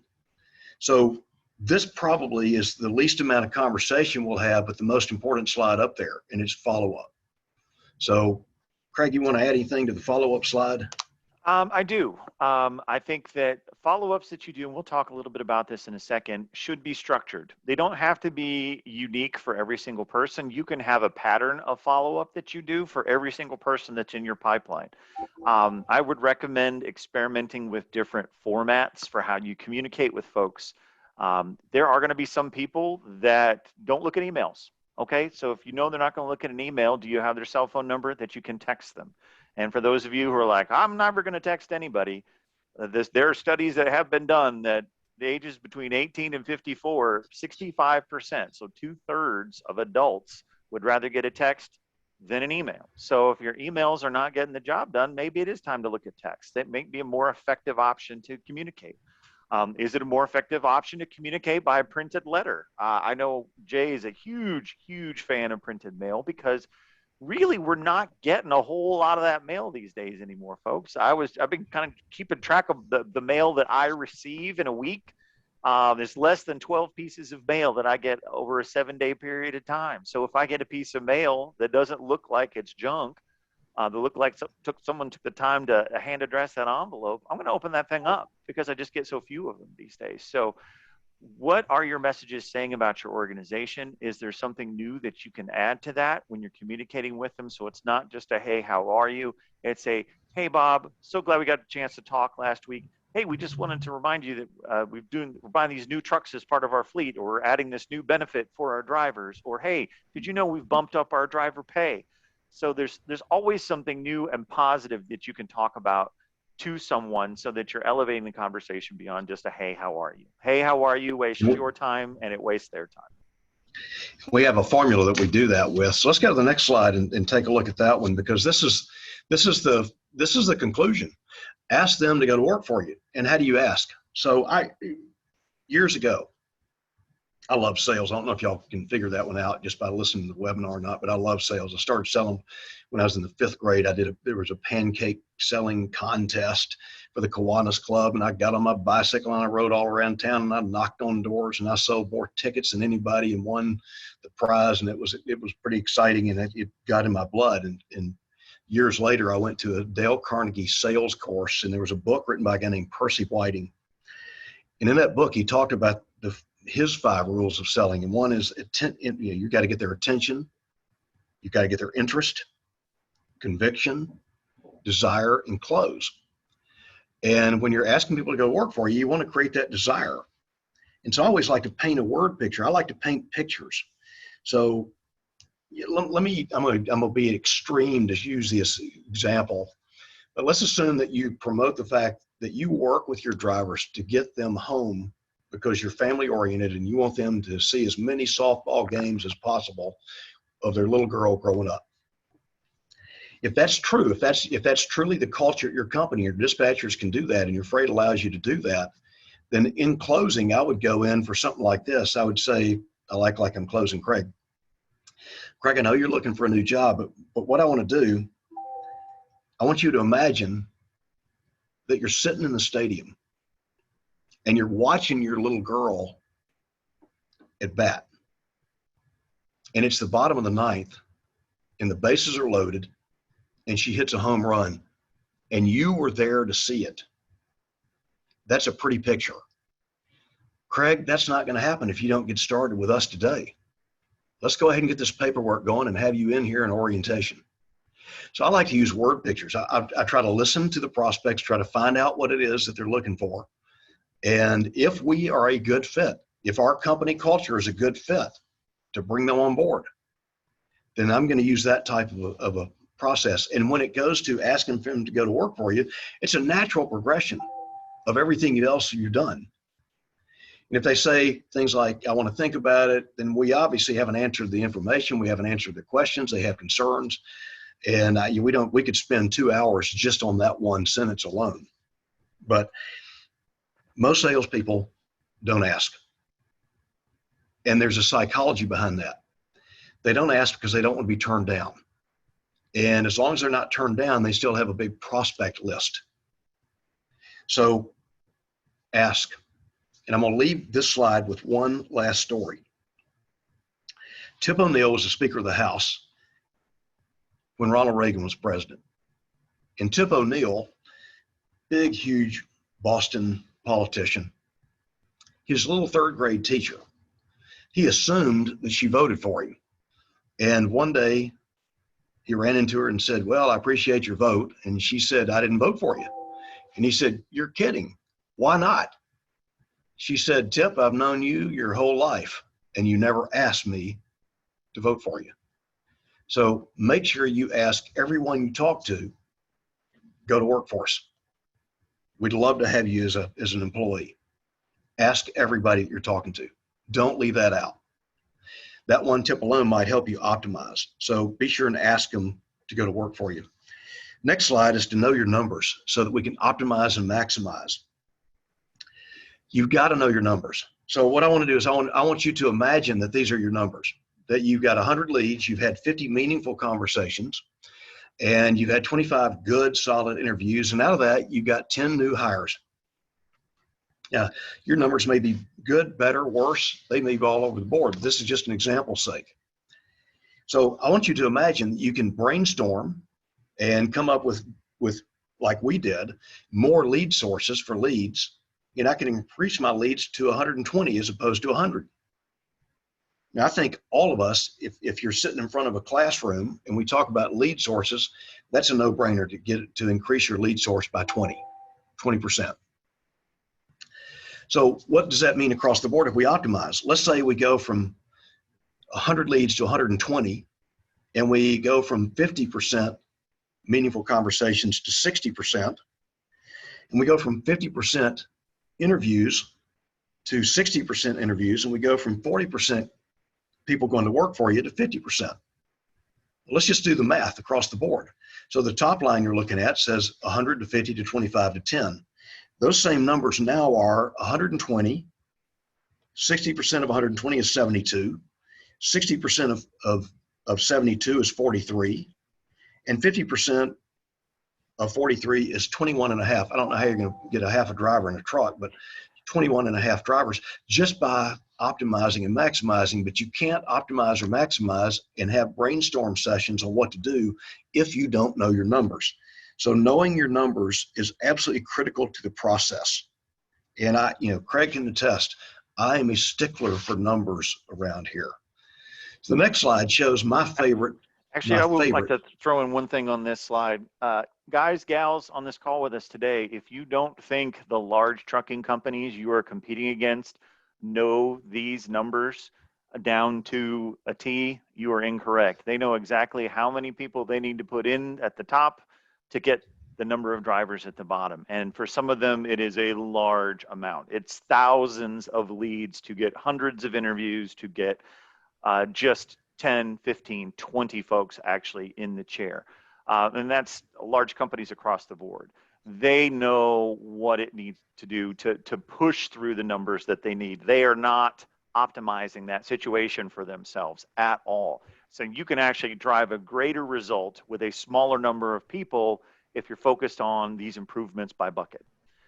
So this probably is the least amount of conversation we'll have, but the most important slide up there, and it's follow-up. So Craig, you want to add anything to the follow-up slide? I do. I think that follow-ups that you do, and we'll talk a little bit about this in a second, should be structured. They don't have to be unique for every single person. You can have a pattern of follow-up that you do for every single person that's in your pipeline. I would recommend experimenting with different formats for how you communicate with folks. There are going to be some people that don't look at emails. Okay, so if you know they're not going to look at an email, do you have their cell phone number that you can text them? And for those of you who are like, I'm never going to text anybody, there are studies that have been done that the ages between 18 and 54, 65%, so 2/3 of adults would rather get a text than an email. So if your emails are not getting the job done, maybe it is time to look at text. That may be a more effective option to communicate. Is it a more effective option to communicate by a printed letter? I know Jay is a huge, huge fan of printed mail because really we're not getting a whole lot of that mail these days anymore, folks. I've been kind of keeping track of the mail that I receive in a week. There's less than 12 pieces of mail that I get over a 7-day period of time. So if I get a piece of mail that doesn't look like it's junk, that look like someone took the time to hand address that envelope, I'm going to open that thing up because I just get so few of them these days. So what are your messages saying about your organization? Is there something new that you can add to that when you're communicating with them? So it's not just a, hey, how are you? It's a, hey, Bob, so glad we got a chance to talk last week. Hey, we just wanted to remind you that we're buying these new trucks as part of our fleet, or we're adding this new benefit for our drivers, or hey, did you know we've bumped up our driver pay? So there's always something new and positive that you can talk about to someone so that you're elevating the conversation beyond just a, hey, how are you? Hey, how are you wastes your time and it wastes their time. We have a formula that we do that with. So let's go to the next slide and take a look at that one, because this is the conclusion. Ask them to go to work for you. And how do you ask? So years ago, I love sales. I don't know if y'all can figure that one out just by listening to the webinar or not, but I love sales. I started selling when I was in the 5th grade. There was a pancake selling contest for the Kiwanis Club, and I got on my bicycle and I rode all around town and I knocked on doors and I sold more tickets than anybody and won the prize. And it was pretty exciting, and it got in my blood. And years later, I went to a Dale Carnegie sales course, and there was a book written by a guy named Percy Whiting. And in that book, he talked about his 5 rules of selling. And one is, you got to get their attention. You got to get their interest, conviction, desire, and close. And when you're asking people to go work for you, you want to create that desire. And so I always like to paint a word picture. I like to paint pictures. So I'm going to be extreme to use this example, but let's assume that you promote the fact that you work with your drivers to get them home because you're family oriented and you want them to see as many softball games as possible of their little girl growing up. If that's true, if that's truly the culture at your company, your dispatchers can do that and your freight allows you to do that, then in closing, I would go in for something like this. I would say, like I'm closing Craig. Craig, I know you're looking for a new job, but what I want to do, I want you to imagine that you're sitting in the stadium and you're watching your little girl at bat. And it's the bottom of the 9th and the bases are loaded and she hits a home run and you were there to see it. That's a pretty picture. Craig, that's not going to happen if you don't get started with us today. Let's go ahead and get this paperwork going and have you in here in orientation. So I like to use word pictures. I try to listen to the prospects, try to find out what it is that they're looking for. And if we are a good fit, if our company culture is a good fit to bring them on board, then I'm going to use that type of a process. And when it goes to asking for them to go to work for you, it's a natural progression of everything else you've done. And if they say things like, I want to think about it, then we obviously haven't answered the information. We haven't answered the questions. They have concerns. And we could spend 2 hours just on that one sentence alone. But most salespeople don't ask. And there's a psychology behind that. They don't ask because they don't want to be turned down. And as long as they're not turned down, they still have a big prospect list. So ask. And I'm going to leave this slide with one last story. Tip O'Neill was the Speaker of the House when Ronald Reagan was president. And Tip O'Neill, big, huge Boston politician, his little third grade teacher, he assumed that she voted for him. And one day he ran into her and said, "Well, I appreciate your vote." And she said, "I didn't vote for you." And he said, "You're kidding. Why not?" She said, "Tip, I've known you your whole life, and you never asked me to vote for you. So make sure you ask everyone you talk to, go to work for us. We'd love to have you as an employee. Ask everybody that you're talking to. Don't leave that out. That one tip alone might help you optimize. So be sure and ask them to go to work for you. Next slide is to know your numbers so that we can optimize and maximize. You've got to know your numbers. So what I want to do is I want you to imagine that these are your numbers, that you've got 100 leads, you've had 50 meaningful conversations, and you've had 25 good, solid interviews, and out of that, you got 10 new hires. Now, your numbers may be good, better, worse. They may be all over the board. This is just an example's sake. So I want you to imagine that you can brainstorm and come up with like we did, more lead sources for leads, and I can increase my leads to 120 as opposed to 100. Now, I think all of us, if you're sitting in front of a classroom and we talk about lead sources, that's a no-brainer to increase your lead source by 20%. So what does that mean across the board if we optimize? Let's say we go from 100 leads to 120, and we go from 50% meaningful conversations to 60%, and we go from 50% interviews to 60% interviews, and we go from 40% people going to work for you to 50%. Let's just do the math across the board. So the top line you're looking at says 100 to 50 to 25 to 10. Those same numbers now are 120, 60% of 120 is 72, 60% of 72 is 43, and 50% of 43 is 21 and a half. I don't know how you're going to get a half a driver in a truck, but 21 and a half drivers just by optimizing and maximizing. But you can't optimize or maximize and have brainstorm sessions on what to do if you don't know your numbers. So knowing your numbers is absolutely critical to the process. And Craig can attest, I am a stickler for numbers around here. So the next slide shows my favorite. Actually, I would like to throw in one thing on this slide. Guys, gals on this call with us today, if you don't think the large trucking companies you are competing against know these numbers down to a T, you are incorrect. They know exactly how many people they need to put in at the top to get the number of drivers at the bottom. And for some of them, it is a large amount. It's thousands of leads to get hundreds of interviews to get just 10, 15, 20 folks actually in the chair. And that's large companies across the board. They know what it needs to do to push through the numbers that they need. They are not optimizing that situation for themselves at all. So you can actually drive a greater result with a smaller number of people if you're focused on these improvements by bucket.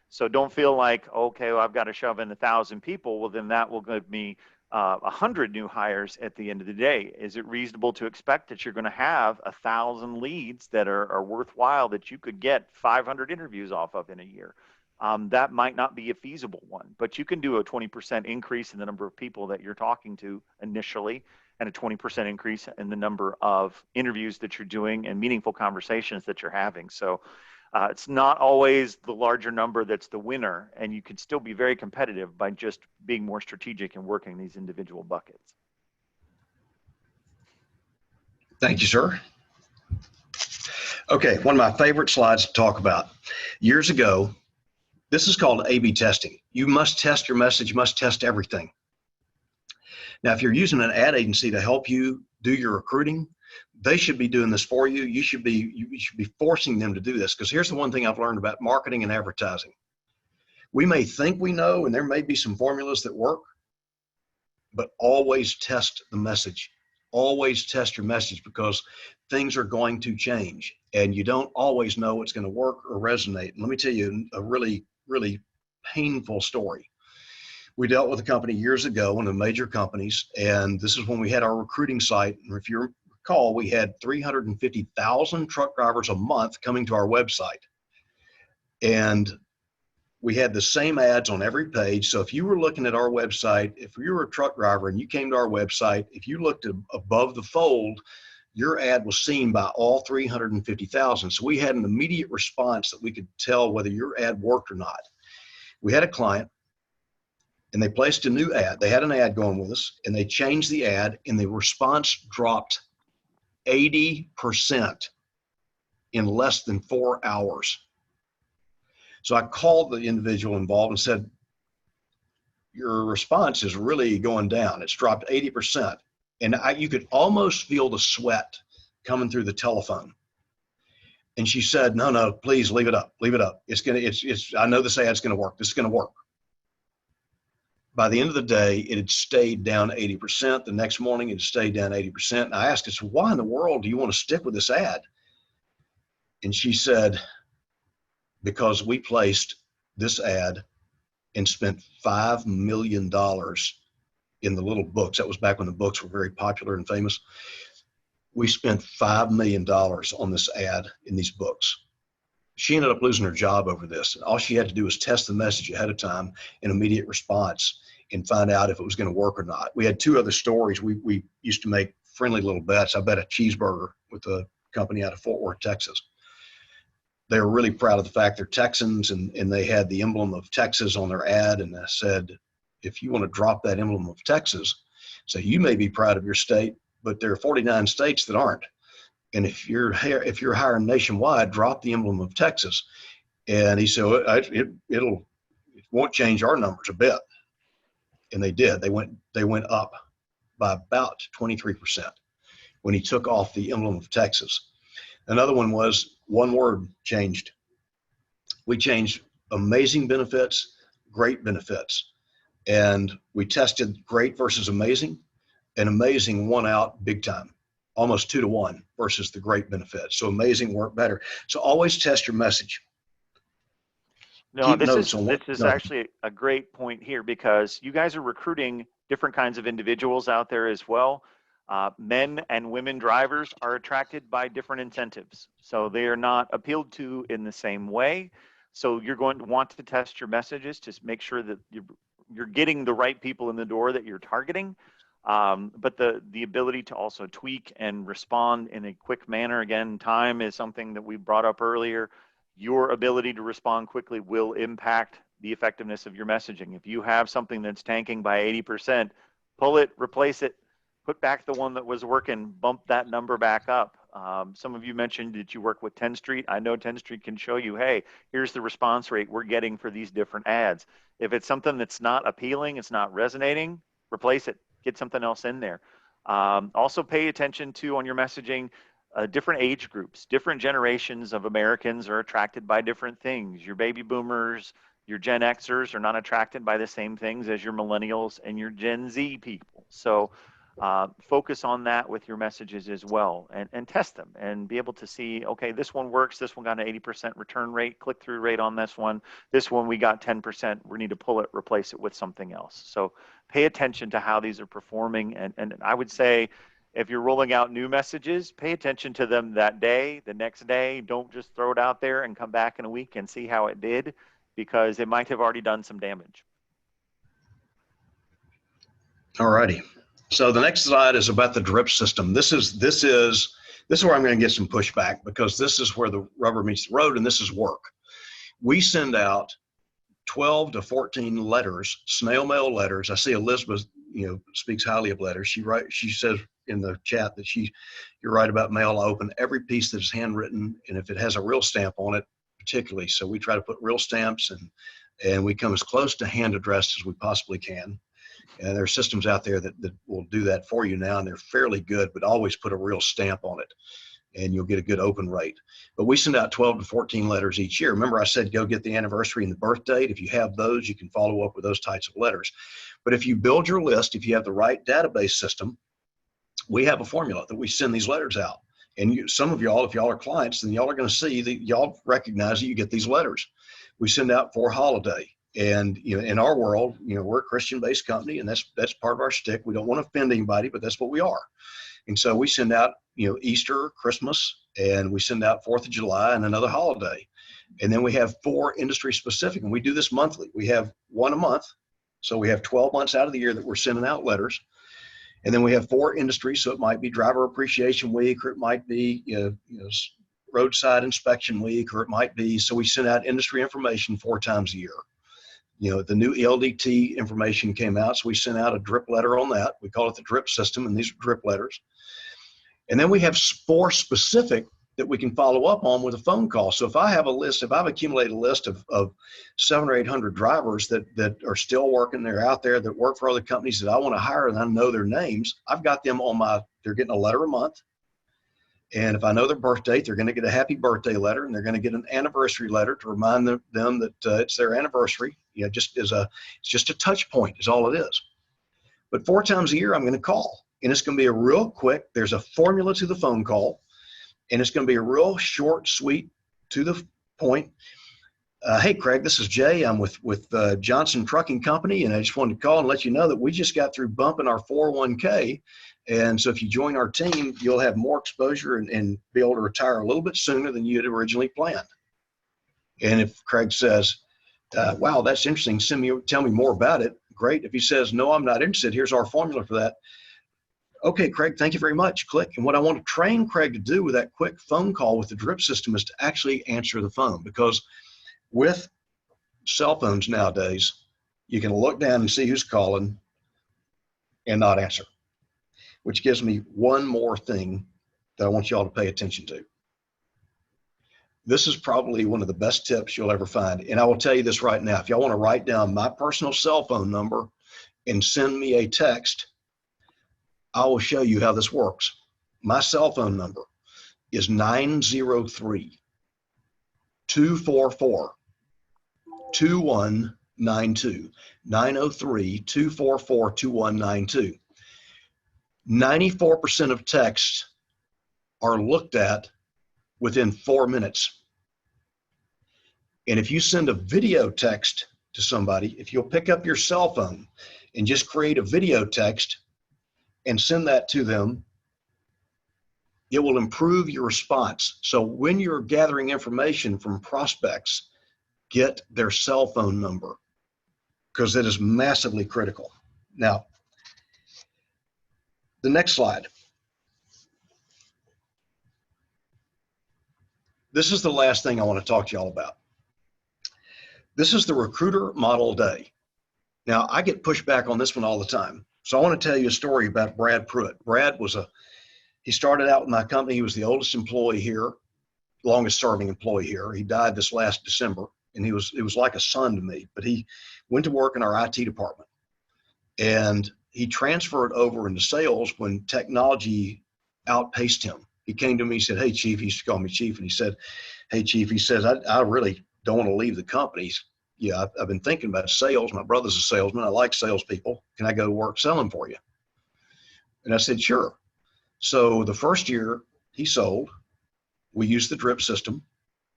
So don't feel like, okay, well, I've got to shove in 1,000 people. Well, then that will give me 100 new hires at the end of the day. Is it reasonable to expect that you're going to have 1,000 leads that are worthwhile that you could get 500 interviews off of in a year? That might not be a feasible one, but you can do a 20% increase in the number of people that you're talking to initially, and a 20% increase in the number of interviews that you're doing and meaningful conversations that you're having. So it's not always the larger number that's the winner, and you can still be very competitive by just being more strategic and working these individual buckets. Thank you, sir. Okay, one of my favorite slides to talk about. Years ago, this is called A/B testing. You must test your message, you must test everything. Now, if you're using an ad agency to help you do your recruiting, they should be doing this for you. You should be forcing them to do this, because here's the one thing I've learned about marketing and advertising. We may think we know, and there may be some formulas that work, but always test the message. always test your message, because things are going to change and you don't always know what's going to work or resonate. And let me tell you a really, really painful story. We dealt with a company years ago, one of the major companies, and this is when we had our recruiting site. And if you recall, we had 350,000 truck drivers a month coming to our website. And we had the same ads on every page. So if you were looking at our website, if you were a truck driver and you came to our website, if you looked above the fold, your ad was seen by all 350,000. So we had an immediate response that we could tell whether your ad worked or not. We had a client and they placed a new ad. They had an ad going with us and they changed the ad and the response dropped 80% in less than 4 hours. So I called the individual involved and said, your response is really going down. It's dropped 80%. And you could almost feel the sweat coming through the telephone. And she said, no, please leave it up. Leave it up. I know this ad's going to work. This is going to work. By the end of the day, it had stayed down 80%. The next morning, it had stayed down 80%. And I asked her, so why in the world do you want to stick with this ad? And she said, because we placed this ad and spent $5 million in the little books. That was back when the books were very popular and famous. We spent $5 million on this ad in these books. She ended up losing her job over this. All she had to do was test the message ahead of time, an immediate response, and find out if it was going to work or not. We had two other stories. We used to make friendly little bets. I bet a cheeseburger with a company out of Fort Worth, Texas. They were really proud of the fact they're Texans, and they had the emblem of Texas on their ad. And I said, if you want to drop that emblem of Texas, so you may be proud of your state, but there are 49 states that aren't. And if you're hiring nationwide, drop the emblem of Texas. And he said, it won't change our numbers a bit. And they did. They went up by about 23% when he took off the emblem of Texas. Another one was one word changed. We changed amazing benefits, great benefits. And we tested great versus amazing, and amazing won out big time, almost 2-to-1 versus the great benefits. So amazing worked better. So always test your message. No, this is actually a great point here, because you guys are recruiting different kinds of individuals out there as well. Men and women drivers are attracted by different incentives. So they are not appealed to in the same way. So you're going to want to test your messages to make sure that you're getting the right people in the door that you're targeting. But the ability to also tweak and respond in a quick manner, again, time is something that we brought up earlier. Your ability to respond quickly will impact the effectiveness of your messaging. If you have something that's tanking by 80%, pull it, replace it, put back the one that was working, bump that number back up. Some of you mentioned that you work with 10 Street. I know 10 Street can show you, hey, here's the response rate we're getting for these different ads. If it's something that's not appealing, it's not resonating, replace it, get something else in there. Also pay attention to, on your messaging, different age groups, different generations of Americans are attracted by different things. Your baby boomers, your Gen Xers are not attracted by the same things as your millennials and your Gen Z people. So focus on that with your messages as well, and test them and be able to see, okay, this one works. This one got an 80% return rate, click-through rate on this one. This one we got 10%. We need to pull it, replace it with something else. So pay attention to how these are performing. And I would say, if you're rolling out new messages, pay attention to them that day, the next day. Don't just throw it out there and come back in a week and see how it did, because it might have already done some damage. All righty. So the next slide is about the drip system. This is where I'm going to get some pushback, because this is where the rubber meets the road, and this is work. We send out 12 to 14 letters, snail mail letters. I see Elizabeth, speaks highly of letters. She says in the chat that you're right about mail. I open every piece that is handwritten, and if it has a real stamp on it, particularly. So we try to put real stamps, and we come as close to hand addressed as we possibly can. And there are systems out there that will do that for you now, and they're fairly good, but always put a real stamp on it, and you'll get a good open rate. But we send out 12 to 14 letters each year. Remember, I said go get the anniversary and the birth date. If you have those, you can follow up with those types of letters. But if you build your list, if you have the right database system, we have a formula that we send these letters out. And some of y'all, if y'all are clients, then y'all are going to see that y'all recognize that you get these letters. We send out for a holiday. And in our world, we're a Christian-based company, and that's part of our shtick. We don't want to offend anybody, but that's what we are. And so we send out, Easter, Christmas, and we send out 4th of July and another holiday. And then we have 4 industry specific, and we do this monthly. We have one a month. So we have 12 months out of the year that we're sending out letters. And then we have 4 industries. So it might be Driver Appreciation Week, or it might be, Roadside Inspection Week, or it might be, so we send out industry information 4 times a year. The new ELDT information came out, so we sent out a drip letter on that. We call it the drip system, and these are drip letters. And then we have 4 specific that we can follow up on with a phone call. So if I have a list, if I've accumulated a list of 700 or 800 drivers that are still working, they're out there, that work for other companies that I want to hire, and I know their names, I've got them on they're getting a letter a month. And if I know their birth date, they're going to get a happy birthday letter, and they're going to get an anniversary letter to remind them that it's their anniversary. It's just a touch point is all it is. But 4 times a year, I'm going to call, and it's going to be a real quick. There's a formula to the phone call, and it's going to be a real short, sweet, to the point. Hey, Craig, this is Jay. I'm with Johnson Trucking Company, and I just wanted to call and let you know that we just got through bumping our 401k. And so if you join our team, you'll have more exposure and be able to retire a little bit sooner than you had originally planned. And if Craig says, wow, that's interesting, tell me more about it, great. If he says, no, I'm not interested, here's our formula for that. Okay, Craig, thank you very much. Click. And what I want to train Craig to do with that quick phone call with the drip system is to actually answer the phone, because with cell phones nowadays, you can look down and see who's calling and not answer, which gives me one more thing that I want y'all to pay attention to. This is probably one of the best tips you'll ever find. And I will tell you this right now. If y'all want to write down my personal cell phone number and send me a text, I will show you how this works. My cell phone number is 903-244-2192. 903-244-2192. 94% of texts are looked at within 4 minutes. And if you send a video text to somebody, if you'll pick up your cell phone and just create a video text and send that to them, it will improve your response. So when you're gathering information from prospects, get their cell phone number, because it is massively critical. Now, the next slide. This is the last thing I want to talk to y'all about. This is the recruiter model day. Now, I get pushback on this one all the time. So I want to tell you a story about Brad Pruitt. Brad he started out with my company. He was the oldest employee here, longest serving employee here. He died this last December, and it was like a son to me. But he went to work in our IT department, and he transferred over into sales when technology outpaced him. He came to me, he said, hey, Chief, he used to call me Chief, and he said, hey, Chief, he says, I really don't want to leave the company. Yeah, I've been thinking about sales. My brother's a salesman. I like salespeople. Can I go to work selling for you? And I said, sure. So the first year he sold, we used the drip system,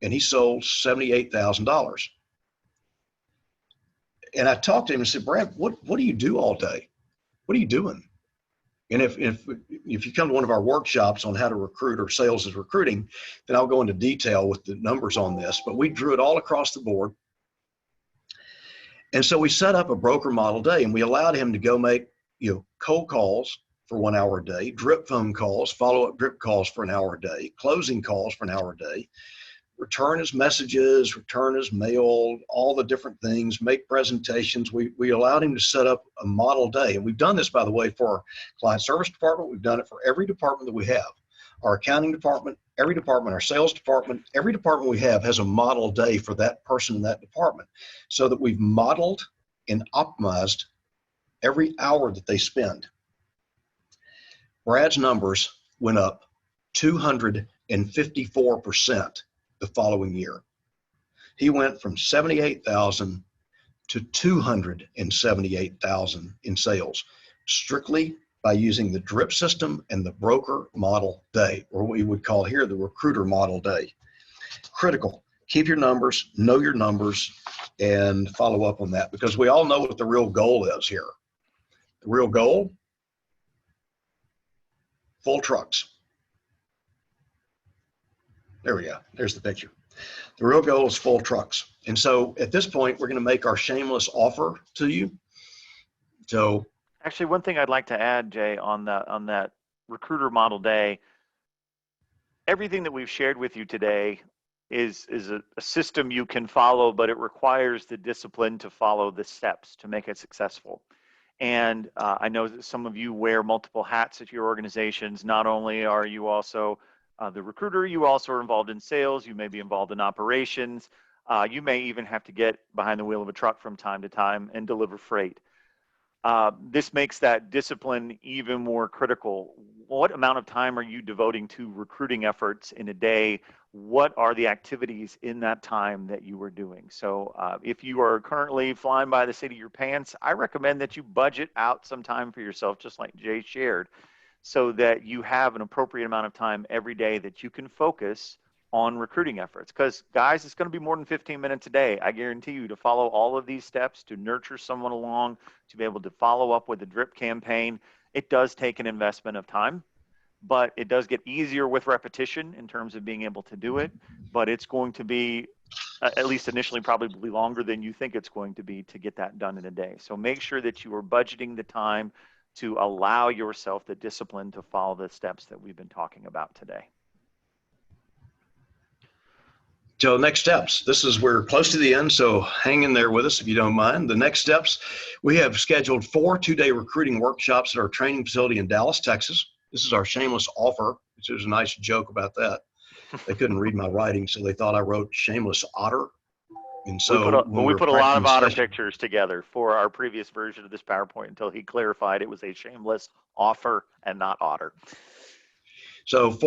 and he sold $78,000. And I talked to him and said, Brad, what do you do all day? What are you doing? And if you come to one of our workshops on how to recruit, or sales is recruiting, then I'll go into detail with the numbers on this. But we drew it all across the board. And so we set up a broker model day, and we allowed him to go make, cold calls for 1 hour a day, drip phone calls, follow-up drip calls for an hour a day, closing calls for an hour a day, return his messages, return his mail, all the different things, make presentations. We allowed him to set up a model day. And we've done this, by the way, for our client service department. We've done it for every department that we have. Our accounting department, every department, our sales department, every department we have has a model day for that person in that department, so that we've modeled and optimized every hour that they spend. Brad's numbers went up 254% the following year. He went from 78,000 to 278,000 in sales, strictly by using the drip system and the broker model day, or what we would call here the recruiter model day. Critical. Keep your numbers, know your numbers, and follow up on that, because we all know what the real goal is here. The real goal, full trucks. There we go. There's the picture. The real goal is full trucks. And so at this point, we're going to make our shameless offer to you. So actually, one thing I'd like to add, Jay, on that recruiter model day, everything that we've shared with you today is a system you can follow, but it requires the discipline to follow the steps to make it successful. And I know that some of you wear multiple hats at your organizations. Not only are you also the recruiter, you also are involved in sales, you may be involved in operations, you may even have to get behind the wheel of a truck from time to time and deliver freight. This makes that discipline even more critical. What amount of time are you devoting to recruiting efforts in a day? What are the activities in that time that you are doing? So if you are currently flying by the seat of your pants, I recommend that you budget out some time for yourself, just like Jay shared, so that you have an appropriate amount of time every day that you can focus on recruiting efforts. Because guys, it's going to be more than 15 minutes a day. I guarantee you, to follow all of these steps, to nurture someone along, to be able to follow up with a drip campaign, it does take an investment of time, but it does get easier with repetition in terms of being able to do it. But it's going to be, at least initially, probably longer than you think it's going to be to get that done in a day. So make sure that you are budgeting the time to allow yourself the discipline to follow the steps that we've been talking about today. So next steps, we're close to the end, so hang in there with us if you don't mind. The next steps, we have scheduled 4 two-day recruiting workshops at our training facility in Dallas, Texas. This is our shameless offer, which is a nice joke about that. They couldn't read my writing, so they thought I wrote shameless otter. And so we put a lot of otter pictures together for our previous version of this PowerPoint until he clarified it was a shameless offer and not otter. So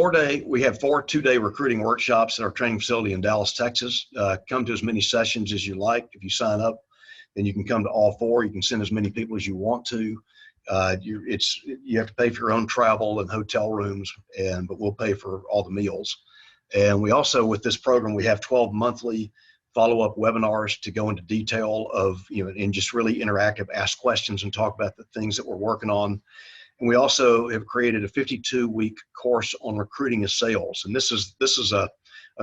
we have 4 two-day recruiting workshops at our training facility in Dallas, Texas. Come to as many sessions as you like. If you sign up, then you can come to all 4. You can send as many people as you want to. You have to pay for your own travel and hotel rooms, but we'll pay for all the meals. And we also, with this program, we have 12 monthly follow-up webinars to go into detail of, and just really interactive, ask questions and talk about the things that we're working on. And we also have created a 52-week course on recruiting as sales. And this is an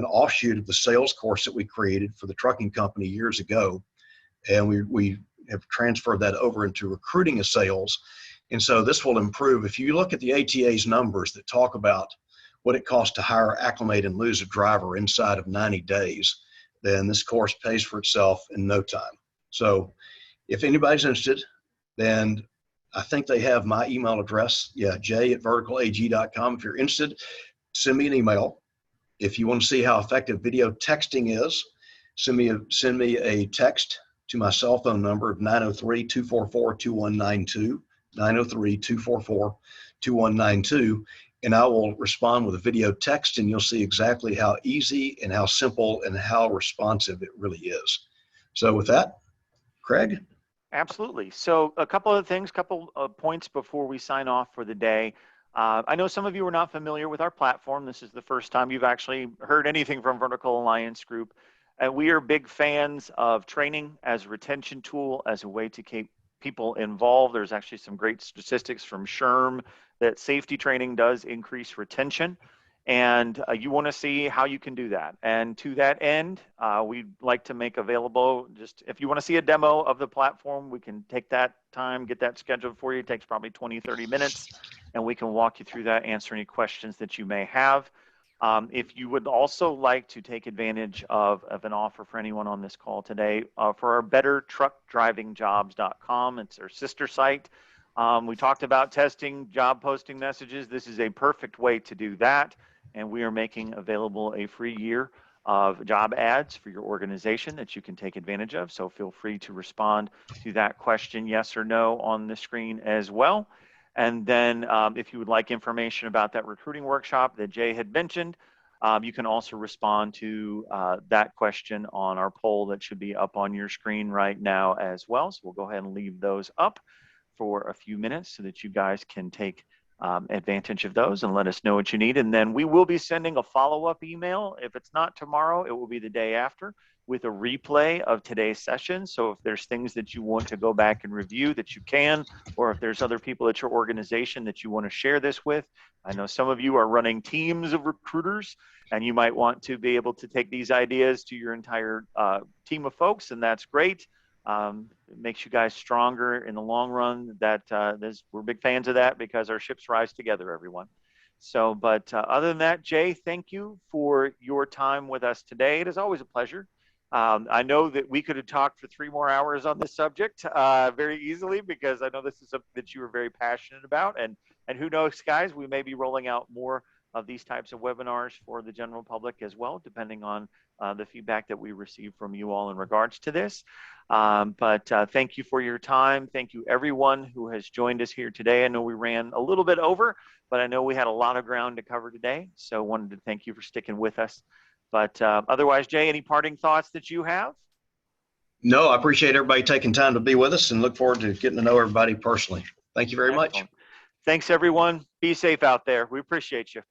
offshoot of the sales course that we created for the trucking company years ago. And we have transferred that over into recruiting as sales. And so this will improve. If you look at the ATA's numbers that talk about what it costs to hire, acclimate, and lose a driver inside of 90 days, then this course pays for itself in no time. So if anybody's interested, then I think they have my email address. Yeah, jay@verticalag.com. If you're interested, send me an email. If you want to see how effective video texting is, send me a text to my cell phone number of 903-244-2192, 903-244-2192, and I will respond with a video text, and you'll see exactly how easy and how simple and how responsive it really is. So with that, Craig? Absolutely. So a couple of things, couple of points before we sign off for the day. I know some of you are not familiar with our platform. This is the first time you've actually heard anything from Vertical Alliance Group. And we are big fans of training as a retention tool, as a way to keep people involved. There's actually some great statistics from SHRM that safety training does increase retention. And you want to see how you can do that. And to that end, we'd like to make available, just if you want to see a demo of the platform, we can take that time, get that scheduled for you. It takes probably 20, 30 minutes, and we can walk you through that, answer any questions that you may have. If you would also like to take advantage of an offer for anyone on this call today, for our bettertruckdrivingjobs.com, it's our sister site. We talked about testing job posting messages. This is a perfect way to do that. And we are making available a free year of job ads for your organization that you can take advantage of. So feel free to respond to that question, yes or no, on the screen as well. And then if you would like information about that recruiting workshop that Jay had mentioned, you can also respond to that question on our poll that should be up on your screen right now as well. So we'll go ahead and leave those up for a few minutes so that you guys can take advantage of those and let us know what you need. And then we will be sending a follow-up email. If it's not tomorrow, it will be the day after with a replay of today's session. So if there's things that you want to go back and review that you can, or if there's other people at your organization that you want to share this with. I know some of you are running teams of recruiters and you might want to be able to take these ideas to your entire team of folks, and that's great. It makes you guys stronger in the long run. We're big fans of that because our ships rise together, everyone. So, but other than that, Jay, thank you for your time with us today. It is always a pleasure. I know that we could have talked for 3 more hours on this subject very easily because I know this is something that you are very passionate about. And who knows, guys, we may be rolling out more of these types of webinars for the general public as well, depending on the feedback that we receive from you all in regards to this. But thank you for your time. Thank you, everyone who has joined us here today. I know we ran a little bit over, but I know we had a lot of ground to cover today. So wanted to thank you for sticking with us. But otherwise, Jay, any parting thoughts that you have? No, I appreciate everybody taking time to be with us and look forward to getting to know everybody personally. Thank you very much. Thanks, everyone. Be safe out there. We appreciate you.